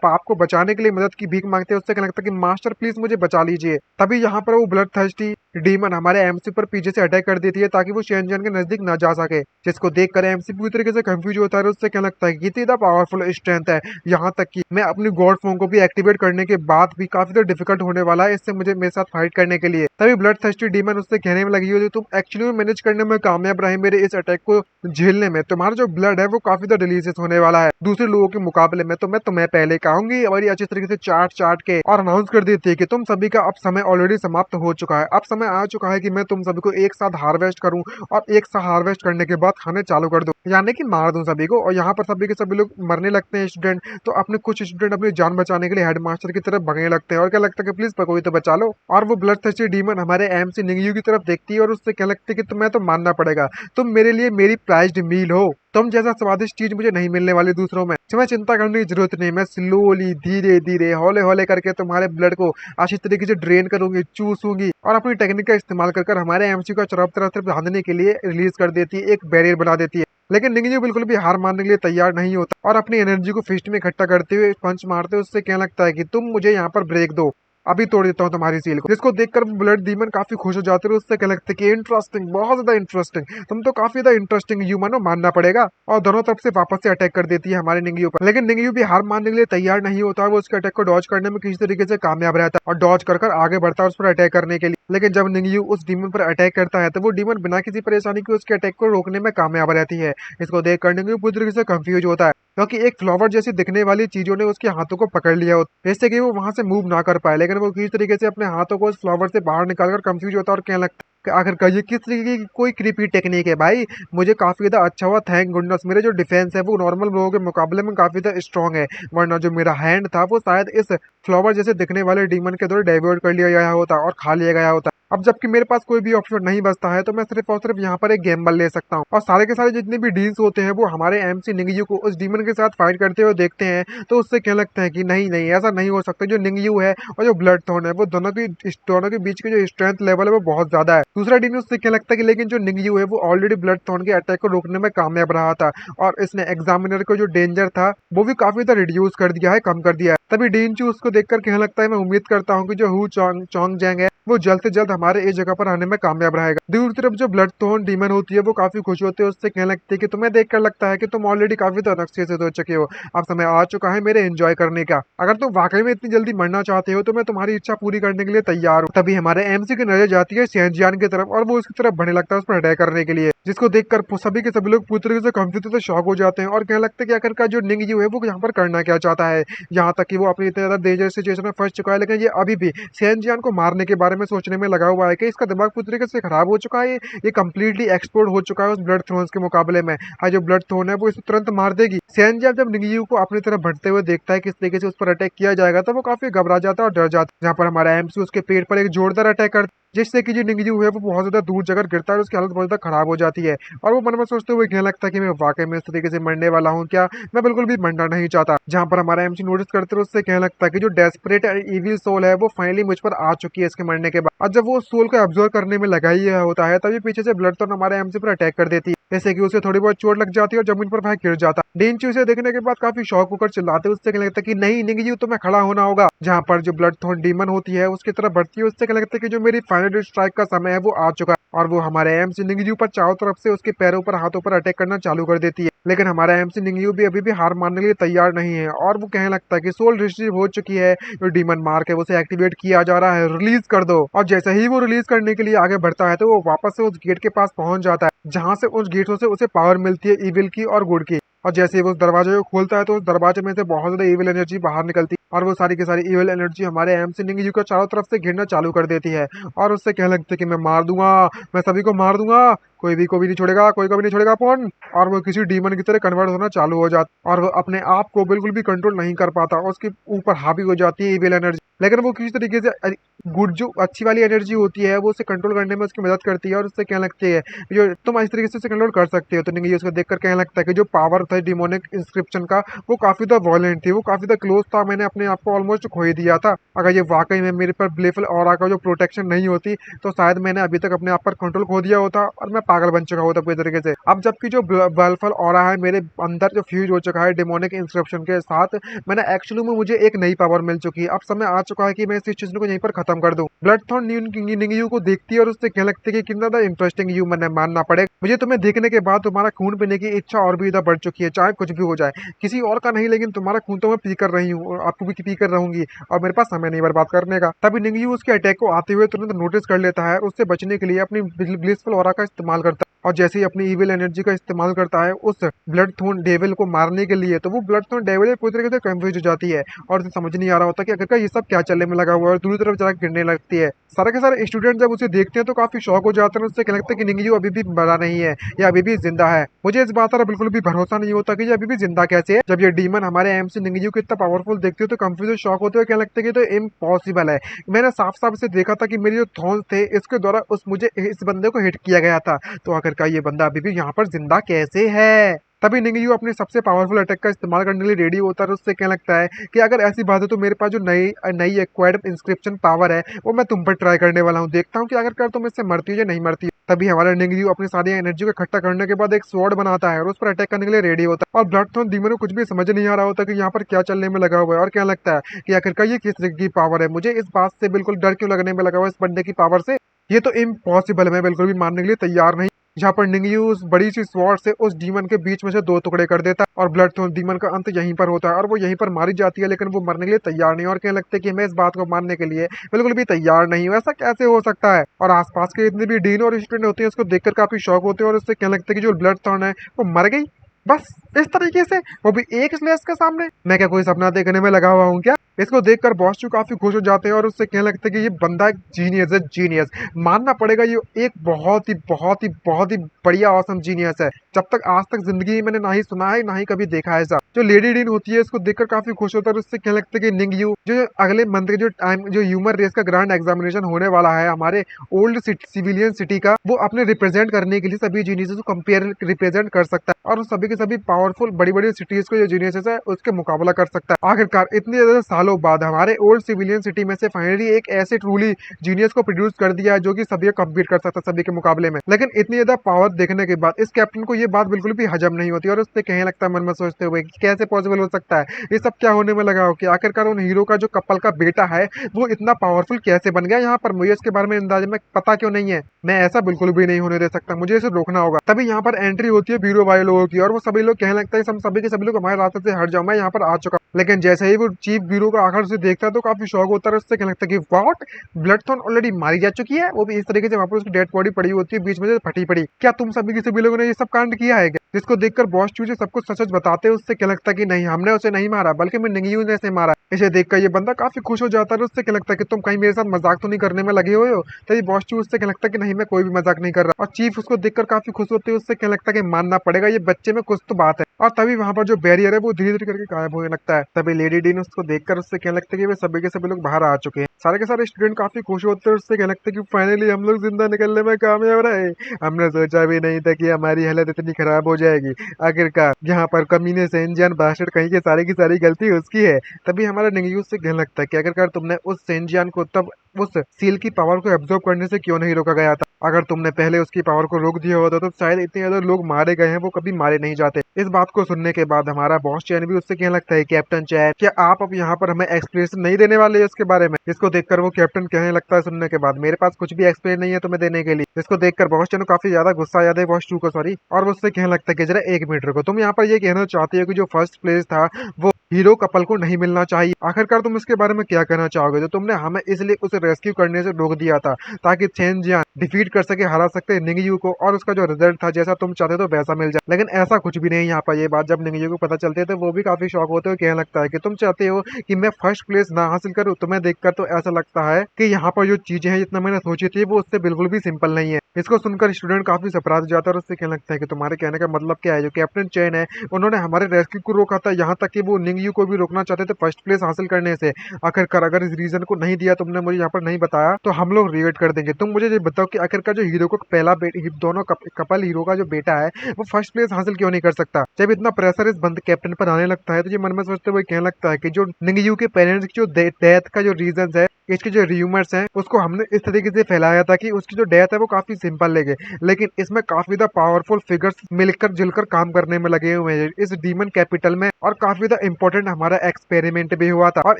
आपको बचाने के लिए मदद की भीख मांगते हैं। उससे कहने लगता है कि मास्टर प्लीज मुझे बचा लीजिए। तभी यहाँ पर वो ब्लड थर्स्टी डीमन हमारे एमसी पर पीछे से अटैक कर देती है ताकि वो शेन जियान के नजदीक ना जा सके, जिसको देखकर एमसी पूरी तरीके से कंफ्यूज होता है और उससे कहने लगता है कि इतना पावरफुल स्ट्रेंथ है, यहाँ तक कि मैं अपनी गॉड फॉर्म को भी एक्टिवेट करने के बाद भी काफी तो डिफिकल्ट होने वाला है इससे मुझे मेरे साथ फाइट करने के लिए। तभी ब्लड थर्स्टी डीमन उससे कहने में लगी हो तुम एक्चुअली में मैनेज करने में कामयाब रहे मेरे इस अटैक को झेलने में, तुम्हारा जो ब्लड है वो काफी ज्यादा डिलीशियस होने वाला है दूसरे लोगों के मुकाबले में, तो मैं तुम्हें पहले कहूंगी और ये अच्छी तरीके से चाट चाट के और अनाउंस कर देती है कि तुम सभी का अब समय ऑलरेडी समाप्त हो चुका है, अब समय आ चुका है कि मैं तुम सभी को एक साथ हार्वेस्ट करूं और एक साथ हार्वेस्ट करने के बाद खाने चालू कर दूं, यानी कि मार दूं सभी को। और यहाँ पर सभी के सभी लोग मरने लगते हैं स्टूडेंट, तो अपने कुछ स्टूडेंट अपनी जान बचाने के लिए हेडमास्टर की तरफ भगने लगते हैं और क्या लगता है कि प्लीज कोई तो बचा लो। और वो ब्लड थर्स्टी डीमन हमारे एमसी निंगयू की तरफ देखती है और उससे क्या लगता है कि तुम्हें तो मानना पड़ेगा, तुम मेरे लिए मेरी प्राइज्ड मील हो, तुम जैसा स्वादिष्ट चीज मुझे नहीं मिलने वाली दूसरों में, तुम्हें चिंता करने की जरूरत नहीं, मैं स्लोली धीरे धीरे हौले हौले करके तुम्हारे ब्लड को अच्छी तरीके से ड्रेन करूंगी, चूसूंगी और अपनी टेक्निक का इस्तेमाल कर हमारे एमसी को तरफ बांधने के लिए रिलीज कर देती है, एक बैरियर बना देती है। लेकिन निंगयू बिल्कुल भी हार मानने के लिए तैयार नहीं होता और अपनी एनर्जी को फिस्ट में इकट्ठा करते हुए पंच मारते हुए उससे कहने लगता है कि तुम मुझे यहाँ पर ब्रेक दो, अभी तोड़ देता हूँ तुम्हारी सील को। जिसको देखकर ब्लड डीमन काफी खुश हो जाते हैं, उससे कहने लगते कि इंटरेस्टिंग, बहुत ज्यादा इंटरेस्टिंग, तुम तो काफी ज्यादा इंटरेस्टिंग ह्यूमन हो, मानना पड़ेगा। और दोनों तरफ से वापस से अटैक कर देती है हमारे निंगियो पर। लेकिन निंगियो भी हार मानने के लिए तैयार नहीं होता, वो उसके अटैक को डॉज करने में किसी तरीके से कामयाब रहता है और डॉज कर आगे बढ़ता है उस पर अटैक करने के लिए। लेकिन जब निंगियो उस डीमन पर अटैक करता है तो वो डीमन बिना किसी परेशानी के उसके अटैक को रोकने में कामयाब रहती है। इसको देख कर निंगियो पूरी तरीके से कंफ्यूज होता है, क्योंकि एक फ्लावर जैसी दिखने वाली चीजों ने उसके हाथों को पकड़ लिया होता है, जैसे कि वो वहां से मूव ना कर पाए। लेकिन वो किसी तरीके से अपने हाथों को उस फ्लावर से बाहर निकालकर कंफ्यूज होता है और कहने लगता है कि आखिरकार ये किस तरीके की कोई क्रीपी टेक्निक है भाई। मुझे काफी ज्यादा अच्छा हुआ, थैंक गुडनेस, मेरे जो डिफेंस है वो नॉर्मल लोगों के मुकाबले में काफी ज्यादा स्ट्रॉन्ग है, वरना जो मेरा हैंड था वो शायद इस फ्लावर जैसे दिखने वाले डीमन के द्वारा डाइवर्ट कर लिया गया होता और खा लिया गया होता। अब जबकि मेरे पास कोई भी ऑप्शन नहीं बचता है तो मैं सिर्फ और सिर्फ यहाँ पर एक गैम्बल ले सकता हूँ। और सारे के सारे जितने भी डील्स होते हैं वो हमारे एमसी निंगियू को उस डीमन के साथ फाइट करते हुए देखते हैं, तो उससे क्या लगता है कि नहीं नहीं, ऐसा नहीं हो सकता। जो निंगियू है और जो ब्लड थॉर्न है वो दोनों के बीच के जो स्ट्रेंथ लेवल है वो बहुत ज्यादा है। दूसरा डीमन उससे क्या लगता है कि लेकिन जो निंगियू है वो ऑलरेडी ब्लड थॉर्न के अटैक को रोकने में कामयाब रहा था और इसने एग्जामिनर को जो डेंजर था वो भी काफी ज्यादा रिड्यूस कर दिया है, कम कर दिया है। तभी डीनचू उसको देखकर कहने लगता है, मैं उम्मीद करता हूँ कि जो हु चोंग जैंग है वो जल्द से जल्द हमारे इस जगह पर आने में कामयाब रहेगा। दूसरी तरफ जो ब्लड थॉर्न डीमन होती है वो काफी खुश होती है, उससे कहने लगती है कि तुम्हें देखकर लगता है कि तुम ऑलरेडी काफी ज्यादा सक्सेस हो चुके हो, अब समय आ चुका है मेरे एंजॉय करने का। अगर तुम वाकई में इतनी जल्दी मरना चाहते हो तो मैं तुम्हारी इच्छा पूरी करने के लिए तैयार हूँ। तभी हमारे एमसी की नजर जाती है शेनजियान की तरफ और वो उसकी तरफ बढ़ने लगता है उस पर अटैक करने के लिए, जिसको देखकर सभी के सभी लोग पूरी तरीके से कंफ्यूज से शॉक हो जाते हैं और कहने लगते हैं कि आखिरकार जो निंगियू है वो यहाँ पर करना क्या चाहता है। यहाँ तक कि वो अपनी इतने ज्यादा डेंजर सिचुएशन में फंस चुका है, लेकिन ये अभी भी शेनजियान को मारने के बारे में सोचने में लगा हुआ है कि इसका दिमाग पूरी तरीके से खराब हो चुका है, ये कंप्लीटली एक्सप्लोर हो चुका है उस ब्लड थ्रोन्स के मुकाबले में। जो ब्लड थ्रोन है वो इसे तुरंत मार देगी। शेनजियान जब निंगियू को अपनी तरफ बढ़ते हुए देखता है किस तरीके से उस पर अटैक किया जाएगा तो वो काफी घबरा जाता है और डर जाता है। जहाँ पर हमारा एमसी उसके पेट पर एक जोरदार अटैक करता है, जिससे कि जो निंगियू है वो बहुत ज्यादा दूर जगह गिरता है और उसकी हालत बहुत ज्यादा खराब हो जाती है और वो मन में सोचते हुए कहने लगता है कि मैं वाकई में इस तरीके से मरने वाला हूँ क्या, मैं बिल्कुल भी मरना नहीं चाहता। जहाँ पर हमारा एमसी नोटिस करते हुए उससे कहने लगता है कि जो डेस्परेट इविल सोल है वो फाइनली मुझ पर आ चुकी है इसके मरने के बाद। और जब वो सोल को ऑब्जर्व करने में लगा ही होता है तभी पीछे से ब्लड थॉर्न हमारे एमसी पर अटैक कर देती है, जैसे कि उसे थोड़ी बहुत चोट लग जाती है और जमीन पर वह गिर जाता है। डेंचू इसे देखने के बाद काफी शौक होकर चिल्लाते हैं, उससे कहने लगता है कि नहीं निंगियू तुम्हें खड़ा होना होगा। जहाँ पर जो ब्लड थॉर्न डीमन होती है उसकी तरफ बढ़ती है, उससे कहने लगता है कि जो मेरी फाइनल स्ट्राइक का समय है वो आ चुका है और वो हमारे एमसी निंगियू पर चारों तरफ से उसके पैरों पर हाथों पर अटैक करना चालू कर देती है। लेकिन हमारा एमसी निंगियू भी अभी भी हार मानने के लिए तैयार नहीं है और वो कहने लगता है कि सोल रिसीव हो चुकी है, जो डीमन मार्क है उसे एक्टिवेट किया जा रहा है, रिलीज कर दो। और जैसे ही वो रिलीज करने के लिए आगे बढ़ता है तो वो वापस से उस गेट के पास पहुंच जाता है, जहां से उस गेटों से उसे पावर मिलती है इविल की और गुड की। और जैसे ही वो उस दरवाजे को खोलता है तो उस दरवाजे में से बहुत ज्यादा इविल एनर्जी बाहर निकलती है और वो सारी की सारी इविल एनर्जी हमारे एमसी निंगियू को चारों तरफ से घिरना चालू कर देती है और उससे कहने लगते हैं कि मैं मार दूंगा, मैं सभी को मार दूंगा, कोई भी को भी नहीं छोड़ेगा, कोई को भी नहीं छोड़ेगा अपन। और वो किसी डीमन की तरह कन्वर्ट होना चालू हो जाता और वो अपने आप को बिल्कुल भी कंट्रोल नहीं कर पाता और उसके ऊपर हावी हो जाती है इविल एनर्जी। लेकिन वो किसी तरीके से गुड जो अच्छी वाली एनर्जी होती है वो उसे कंट्रोल करने में उसकी मदद करती है और उससे कहने लगती है जो तुम इस तरीके से उसे कंट्रोल कर सकते हो। तो निंगियू उसको देखकर कहने लगता है कि जो पावर था डिमोनिक इंस्क्रिप्शन का वो काफी ज्यादा वॉयलेंट थी, वो काफी ज्यादा क्लोज था, मैंने अपने आप को ऑलमोस्ट खो ही दिया था। अगर ये वाकई में मेरे पर ब्लेफल ऑरा का जो प्रोटेक्शन नहीं होती तो शायद मैंने अभी तक अपने आप पर कंट्रोल खो दिया होता और मैं पागल बन चुका होता पूरी तरीके से। अब जबकि जो ब्लेफल ऑरा है मेरे अंदर जो फ्यूज हो चुका है डिमोनिक इंस्क्रिप्शन के साथ, मैंने एक्चुअली में मुझे एक नई पावर मिल चुकी है। अब समय आ चुका है कि मैं इस सिचुएशन को यहीं पर खत्म कर दूं। ब्लड थॉर्न निंगियू को देखती है और उससे कहने लगती है कि कितना ज्यादा इंटरेस्टिंग ह्यूमन है, मानना पड़ेगा मुझे तुम्हें देखने के बाद तुम्हारा खून पीने की इच्छा और भी ज्यादा बढ़ चुकी है, चाहे कुछ भी हो जाए, किसी और का नहीं लेकिन तुम्हारा खून तो मैं पी कर रही हूँ और आपको भी पी कर रहूंगी और मेरे पास समय नहीं बर्बाद करने का। तभी निंगियू उसके अटैक को आते हुए तुरंत नोटिस कर लेता है, उससे बचने के लिए अपनी ब्लिसफुल ऑरा का इस्तेमाल करता है और जैसे ही अपनी इविल एनर्जी का इस्तेमाल करता है उस ब्लड थॉर्न डेविल को मारने के लिए, तो वो ब्लड थॉर्न डेविल पूरी तरीके से कंफ्यूज हो जाती है और उसे समझ नहीं आ रहा होता कि आखिरकार ये सब क्या चलने में लगा हुआ है और दूसरी तरफ जाकर गिरने लगती है। सारे के सारे स्टूडेंट जब उसे देखते हैं तो काफी शौक हो जाते हैं, उससे क्या लगता है कि निंगियू अभी भी मरा नहीं है, या अभी भी जिंदा है। मुझे इस बात पर बिल्कुल भी भरोसा नहीं होता कि ये अभी भी जिंदा कैसे है। जब ये डीमन हमारे एमसी निंगियू को इतना पावरफुल देखते हो तो कंफ्यूज शॉक होते हुए क्या लगता है कि तो इम्पॉसिबल है, मैंने साफ साफ इसे देखा था कि मेरे जो थॉर्न्स थे इसके द्वारा उस मुझे इस बंदे को हिट किया गया था, तो आखिरकार ये बंदा अभी भी यहाँ पर जिंदा कैसे है। तभी निंगियू अपने सबसे पावरफुल अटैक का इस्तेमाल करने के लिए रेडी होता है और उससे क्या लगता है कि अगर ऐसी बात है तो मेरे पास जो नई नई एक्वायर्ड इंस्क्रिप्शन पावर है वो मैं तुम पर ट्राई करने वाला हूँ, देखता हूँ कि आखिरकार तुम इससे मरती हो या नहीं मरती। तभी हमारा निंगयू अपनी सारी एनर्जी को इकट्ठा करने के बाद एक स्वॉर्ड बनाता है और उस पर अटैक करने के लिए रेडी होता है। और ब्लडथॉर्न डीमन को कुछ भी समझ नहीं आ रहा होता कि यहाँ पर क्या चलने में लगा हुआ है और क्या लगता है कि आखिरकार ये किस तरीके की पावर है। मुझे इस बात से बिल्कुल डर क्यों लगने में लगा हुआ है इस बंदे की पावर से, ये तो इम्पॉसिबल है। मैं बिल्कुल भी मानने के लिए तैयार नहीं। जहाँ पर निंगयू उस बड़ी सी स्वॉर्ड से उस डीमन के बीच में से दो टुकड़े कर देता है और ब्लडथॉर्न डीमन का अंत यहीं पर होता है और वो यहीं पर मारी जाती है, लेकिन वो मरने के लिए तैयार नहीं। और क्या लगता है कि मैं इस बात को मानने के लिए बिल्कुल भी तैयार नहीं हूँ, ऐसा कैसे हो सकता है। और आसपास के जितने भी डीन और स्टूडेंट होते हैं उसको देखकर काफी शौक होते हैं और उससे क्या लगता है कि जो ब्लडथॉर्न है वो मर गई बस इस तरीके से, वो भी एक स्लेश के सामने। मैं क्या कोई सपना देखने में लगा हुआ हूँ क्या। इसको देखकर बॉस चू काफी खुश हो जाते हैं और उससे कहने लगते हैं कि ये बंदा एक जीनियस है, जीनियस मानना पड़ेगा। ये एक बहुत ही बढ़िया ऑसम जीनियस है। जब तक आज तक जिंदगी में मैंने ना ही सुना है ना ही कभी देखा है ऐसा। जो लेडी डीन होती है इसको देखकर काफी खुश होता है और उससे कहने लगते हैं कि निंगयू जो अगले मंथ के जो ह्यूमन रेस का ग्रांड एग्जामिनेशन होने वाला है हमारे ओल्ड सिविलियन सिटी का, वो अपने रिप्रेजेंट करने के लिए सभी जीनियस को कंपेयर रिप्रेजेंट कर सकता है और सभी के सभी पावरफुल बड़ी बड़ी सिटीज को जो जीनियस है उसके मुकाबला कर सकता है। आखिरकार इतने ज्यादा सालों बाद हमारे ओल्ड सिविलियन सिटी में से फाइनली एक ऐसे ट्रूली जीनियस को प्रोड्यूस कर दिया है जो कि सभी को कम्पीट कर सकता है सभी के मुकाबले में। लेकिन इतनी ज्यादा पावर देखने के बाद इस कैप्टन को ये बात बिल्कुल भी हजम नहीं होती और उससे कहने लगता है मन में सोचते हुए कि कैसे पॉसिबल हो सकता है, ये सब क्या होने में लगा हो कि आखिरकार उन हीरो का जो कपल का बेटा है वो इतना पावरफुल कैसे बन गया यहाँ पर। मुझे इसके बारे में अंदाजा में पता क्यों नहीं है। मैं ऐसा बिल्कुल भी नहीं होने दे सकता, मुझे इसे रोकना होगा। तभी यहाँ पर एंट्री होती है ब्यूरो वाले लोगों की और वो सभी लोग कहने लगता है हम सभी के सभी लोग हमारे रास्ते से हट जाओ, मैं यहाँ पर आ चुका। लेकिन जैसे ही वो चीफ ब्यूरो का आखिर से देखता है तो काफी शौक होता है, उससे कहने लगता है कि व्हाट, ब्लडथॉर्न ऑलरेडी मारी जा चुकी है, वो भी इस तरीके से वहां पर उसकी डेड बॉडी पड़ी होती है बीच में से फटी पड़ी। क्या तुम सभी के सभी लोगों ने ये सब कांड किया है क्या? जिसको देखकर बॉस चूजे सब कुछ सच बताते हैं उससे क्या लगता है कि नहीं, हमने उसे नहीं मारा बल्कि मैं निंगयू ने इसे मारा। इसे देखकर ये बंदा काफी खुश हो जाता है, उससे क्या लगता है कि तुम कहीं मेरे साथ मजाक तो नहीं करने में लगे हुए हो। तभी बॉस चू उससे क्या लगता है कि नहीं मैं कोई भी मजाक नहीं कर रहा। और चीफ उसको देखकर काफी खुश होते हैं, उससे क्या लगता है कि मानना पड़ेगा ये बच्चे में कुछ तो बात है। और तभी वहां पर जो बैरियर है वो धीरे धीरे करके गायब होने लगता है। तभी लेडी डी ने उसको देखकर उससे क्या लगता है कि वे सभी के सभी लोग बाहर आ चुके हैं। सारे के सारे स्टूडेंट काफी खुश होते हैं, उससे क्या लगता है कि फाइनली हम लोग जिंदा निकलने में कामयाब रहे। हमने सोचा भी नहीं था कि हमारी हालत इतनी खराब हो जाएगी। आखिरकार यहाँ पर कमीने सेंजियन बास्टर्ड कहीं के सारी की सारी गलती उसकी है। तभी हमारा निंगयू से कहने लगता है कि आखिरकार तुमने उस सेंजियन को तब उस सील की पावर को एब्जॉर्ब करने से क्यों नहीं रोका गया था। अगर तुमने पहले उसकी पावर को रोक दिया होता तो शायद इतने ज्यादा लोग मारे गए हैं वो कभी मारे नहीं जाते। इस बात को सुनने के बाद हमारा बॉस चैन भी उससे कहने लगता है कैप्टन चैन क्या आप अब यहाँ पर हमें एक्सप्लेनेशन नहीं देने वाले हैं इसके बारे में। इसको देखकर वो कैप्टन कहने लगता है सुनने के बाद मेरे पास कुछ भी एक्सप्लेन नहीं है तुम्हें देने के लिए। इसको देखकर बॉस चैन काफी ज्यादा गुस्सा आ जाता है बॉस चू को, सॉरी। और वो उससे कहने लगता है कि जरा एक मिनट रुको, तुम यहाँ पर ये कहना चाहती हो कि जो फर्स्ट प्लेस था वो हीरो कपल को नहीं मिलना चाहिए। आखिरकार तुम इसके बारे में क्या कहना चाहोगे? तो तुमने हमें इसलिए उसे रेस्क्यू करने से रोक दिया था ताकि चेंजियान डिफीट कर सके, हरा सकते निंगयू को और उसका जो रिजल्ट था जैसा तुम चाहते तो वैसा मिल जाए। लेकिन ऐसा कुछ भी नहीं। यहाँ पर ये बात जब निंगयू को पता चलती है तो वो भी काफी शौक होते हुए कहने लगता है कि तुम चाहते हो कि मैं फर्स्ट प्लेस ना हासिल करूँ। तुम्हें देखकर तो ऐसा लगता है कि यहाँ पर जो चीजें हैं जितना मैंने सोची थी वो उससे बिल्कुल भी सिंपल नहीं है। इसको सुनकर स्टूडेंट काफी सरप्राइज हो जाता है और उससे कहने लगता है कि तुम्हारे कहने का मतलब क्या है। जो कैप्टन चैन है उन्होंने हमारे रेस्क्यू को रोका था, यहाँ तक कि वो निंगयू को भी रोकना चाहते थे फर्स्ट प्लेस हासिल करने से। आखिरकार अगर इस रीजन को नहीं दिया तुमने, मुझे यहाँ पर नहीं बताया, तो हम लोग रिएक्ट कर देंगे। तुम मुझे ये बताओ कि आखिरकार जो हीरो को पहला दोनों कपल हीरो का जो बेटा है वो फर्स्ट प्लेस हासिल क्यों नहीं कर सकता। जब इतना प्रेशर इस बंद कैप्टन पर आने लगता है तो ये मन में सोचते हुए कहने लगता है कि जो निंगयू के पेरेंट्स की जो डेथ का जो रीजन है, इसके जो र्यूमर्स हैं उसको हमने इस तरीके से फैलाया था कि उसकी जो डेथ है वो काफी सिंपल लगे, लेकिन इसमें काफी ज्यादा पावरफुल फिगर्स मिलकर जुलकर काम करने में लगे हुए हैं इस डीमन कैपिटल में। और काफी ज्यादा इंपॉर्टेंट हमारा एक्सपेरिमेंट भी हुआ था और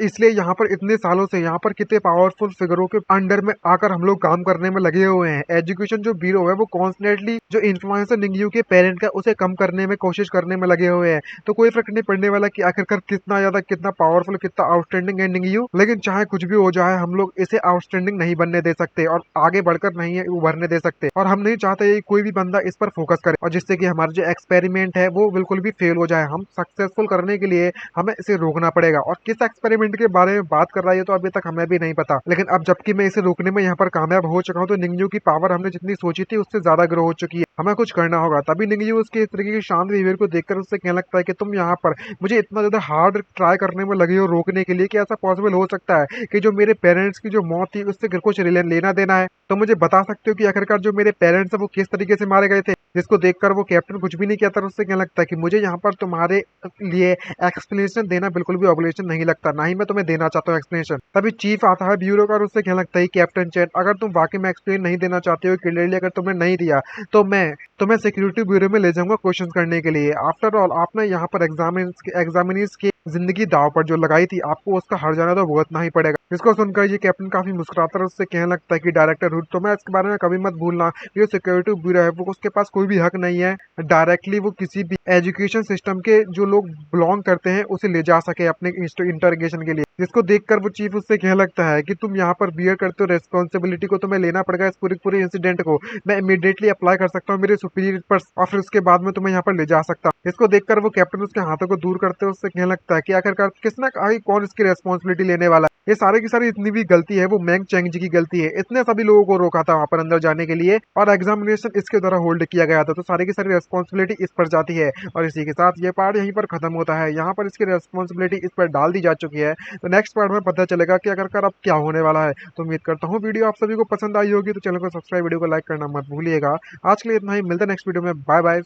इसलिए यहाँ पर इतने सालों से यहाँ पर कितने पावरफुल फिगरों के अंडर में आकर हम लोग काम करने में लगे हुए हैं। एजुकेशन जो ब्यूरो है वो कॉन्स्टेंटली जो इन्फ्लुएंसर निंगयू के पेरेंट का उसे कम करने में कोशिश करने में लगे हुए हैं। तो कोई फर्क नहीं पड़ने वाला कि आखिरकार कितना ज्यादा कितना पावरफुल कितना आउटस्टैंडिंग है निंगयू, लेकिन चाहे कुछ भी हो जाए हम लोग इसे आउटस्टैंडिंग नहीं बनने दे सकते और आगे बढ़कर नहीं उभरने दे सकते। और हम नहीं चाहते कोई भी बंदा इस पर फोकस करे और जिससे कि हमारा जो एक्सपेरिमेंट है वो बिल्कुल भी फेल हो जाए। हम सक्सेसफुल करने के लिए हमें इसे रोकना पड़ेगा। और किस एक्सपेरिमेंट के बारे में बात कर रहा है तो अभी तक हमें भी नहीं पता, लेकिन अब जबकि मैं इसे रोकने में यहाँ पर कामयाब हो चुका हूँ तो निंगयू की पावर हमने जितनी सोची थी उससे ज्यादा ग्रो हो चुकी है, हमें कुछ करना होगा। तभी निंगयू उसके इस तरीके की शांत बिहेवियर को देखकर उससे कहने लगता है कि तुम यहाँ पर मुझे इतना ज्यादा हार्ड ट्राई करने में लगे हो रोकने के लिए कि ऐसा पॉसिबल हो सकता है कि जो मेरे पेरेंट्स की जो मौत थी उससे कुछ लेना देना है। तो मुझे बता सकते हो कि आखिरकार जो मेरे पेरेंट्स है वो किस तरीके से मारे गए थे। जिसको देखकर वो कैप्टन कुछ भी नहीं कहता, उससे क्या लगता है कि मुझे यहाँ पर तुम्हारे लिए ये एक्सप्लेनेशन देना बिल्कुल भी ऑब्लिगेशन नहीं लगता, ना ही मैं तुम्हें देना चाहता हूँ एक्सप्लेनेशन। तभी चीफ आता है ब्यूरो का और उससे कहने लगता है कैप्टन चैन, अगर तुम वाकई में एक्सप्लेन नहीं देना चाहते हो क्लियरली, अगर तुमने नहीं दिया तो मैं तुम्हें सिक्योरिटी ब्यूरो में ले जाऊंगा क्वेश्चन करने के लिए। आफ्टर ऑल आपने यहाँ पर एग्जामिनीज की जिंदगी दाव पर जो लगाई थी, आपको उसका हर जाना तो भुगतना ही पड़ेगा। इसको सुनकर ये कैप्टन काफी मुस्कुराता है, उससे कहने लगता है कि डायरेक्टर हुड, तो मैं इसके बारे में कभी मत भूलना, ये सिक्योरिटी ब्यूरो है वो उसके पास कोई भी हक नहीं है डायरेक्टली वो किसी भी एजुकेशन सिस्टम के जो लोग बिलोंग करते हैं उसे ले जा सके अपने इंटरोगेशन के लिए। जिसको देखकर वो चीफ उससे कहने लगता है कि तुम यहाँ पर बियर करते हो, रेस्पॉन्सिबिलिटी को तुम्हें लेना पड़ेगा, इस पूरे इंसिडेंट को मैं इमीडिएटली अप्लाई कर सकता हूँ मेरे सुपीरियर पर और फिर उसके बाद में तुम्हें यहाँ पर ले जा सकता हूँ। इसको देखकर वो कैप्टन उसके हाथों को दूर करते हुए उससे कहने लगता है कि आखिरकार किसने कहा कौन इसकी रेस्पॉन्सिबिलिटी लेने वाला है, ये सारे की सारी इतनी भी गलती है वो मैंग चैंग जी की गलती है, इतने सभी लोगों को रोका था वहां पर अंदर जाने के लिए और एग्जामिनेशन इसके द्वारा होल्ड किया गया था, तो सारी की सारी रेस्पॉन्सिबिलिटी इस पर जाती है। और इसी के साथ ये पार्ट यहीं पर खत्म होता है, यहाँ पर इसकी रेस्पॉन्सिबिलिटी इस पर डाल दी जा चुकी है। तो नेक्स्ट पार्ट में पता चलेगा कि आखिरकार अब क्या होने वाला है। तो उम्मीद करता हूँ वीडियो आप सभी को पसंद आई होगी, तो चैनल को सब्सक्राइब, वीडियो को लाइक करना मत भूलिएगा। आज के लिए इतना ही, मिलते हैं नेक्स्ट वीडियो में। Bye bye,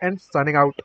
and signing out.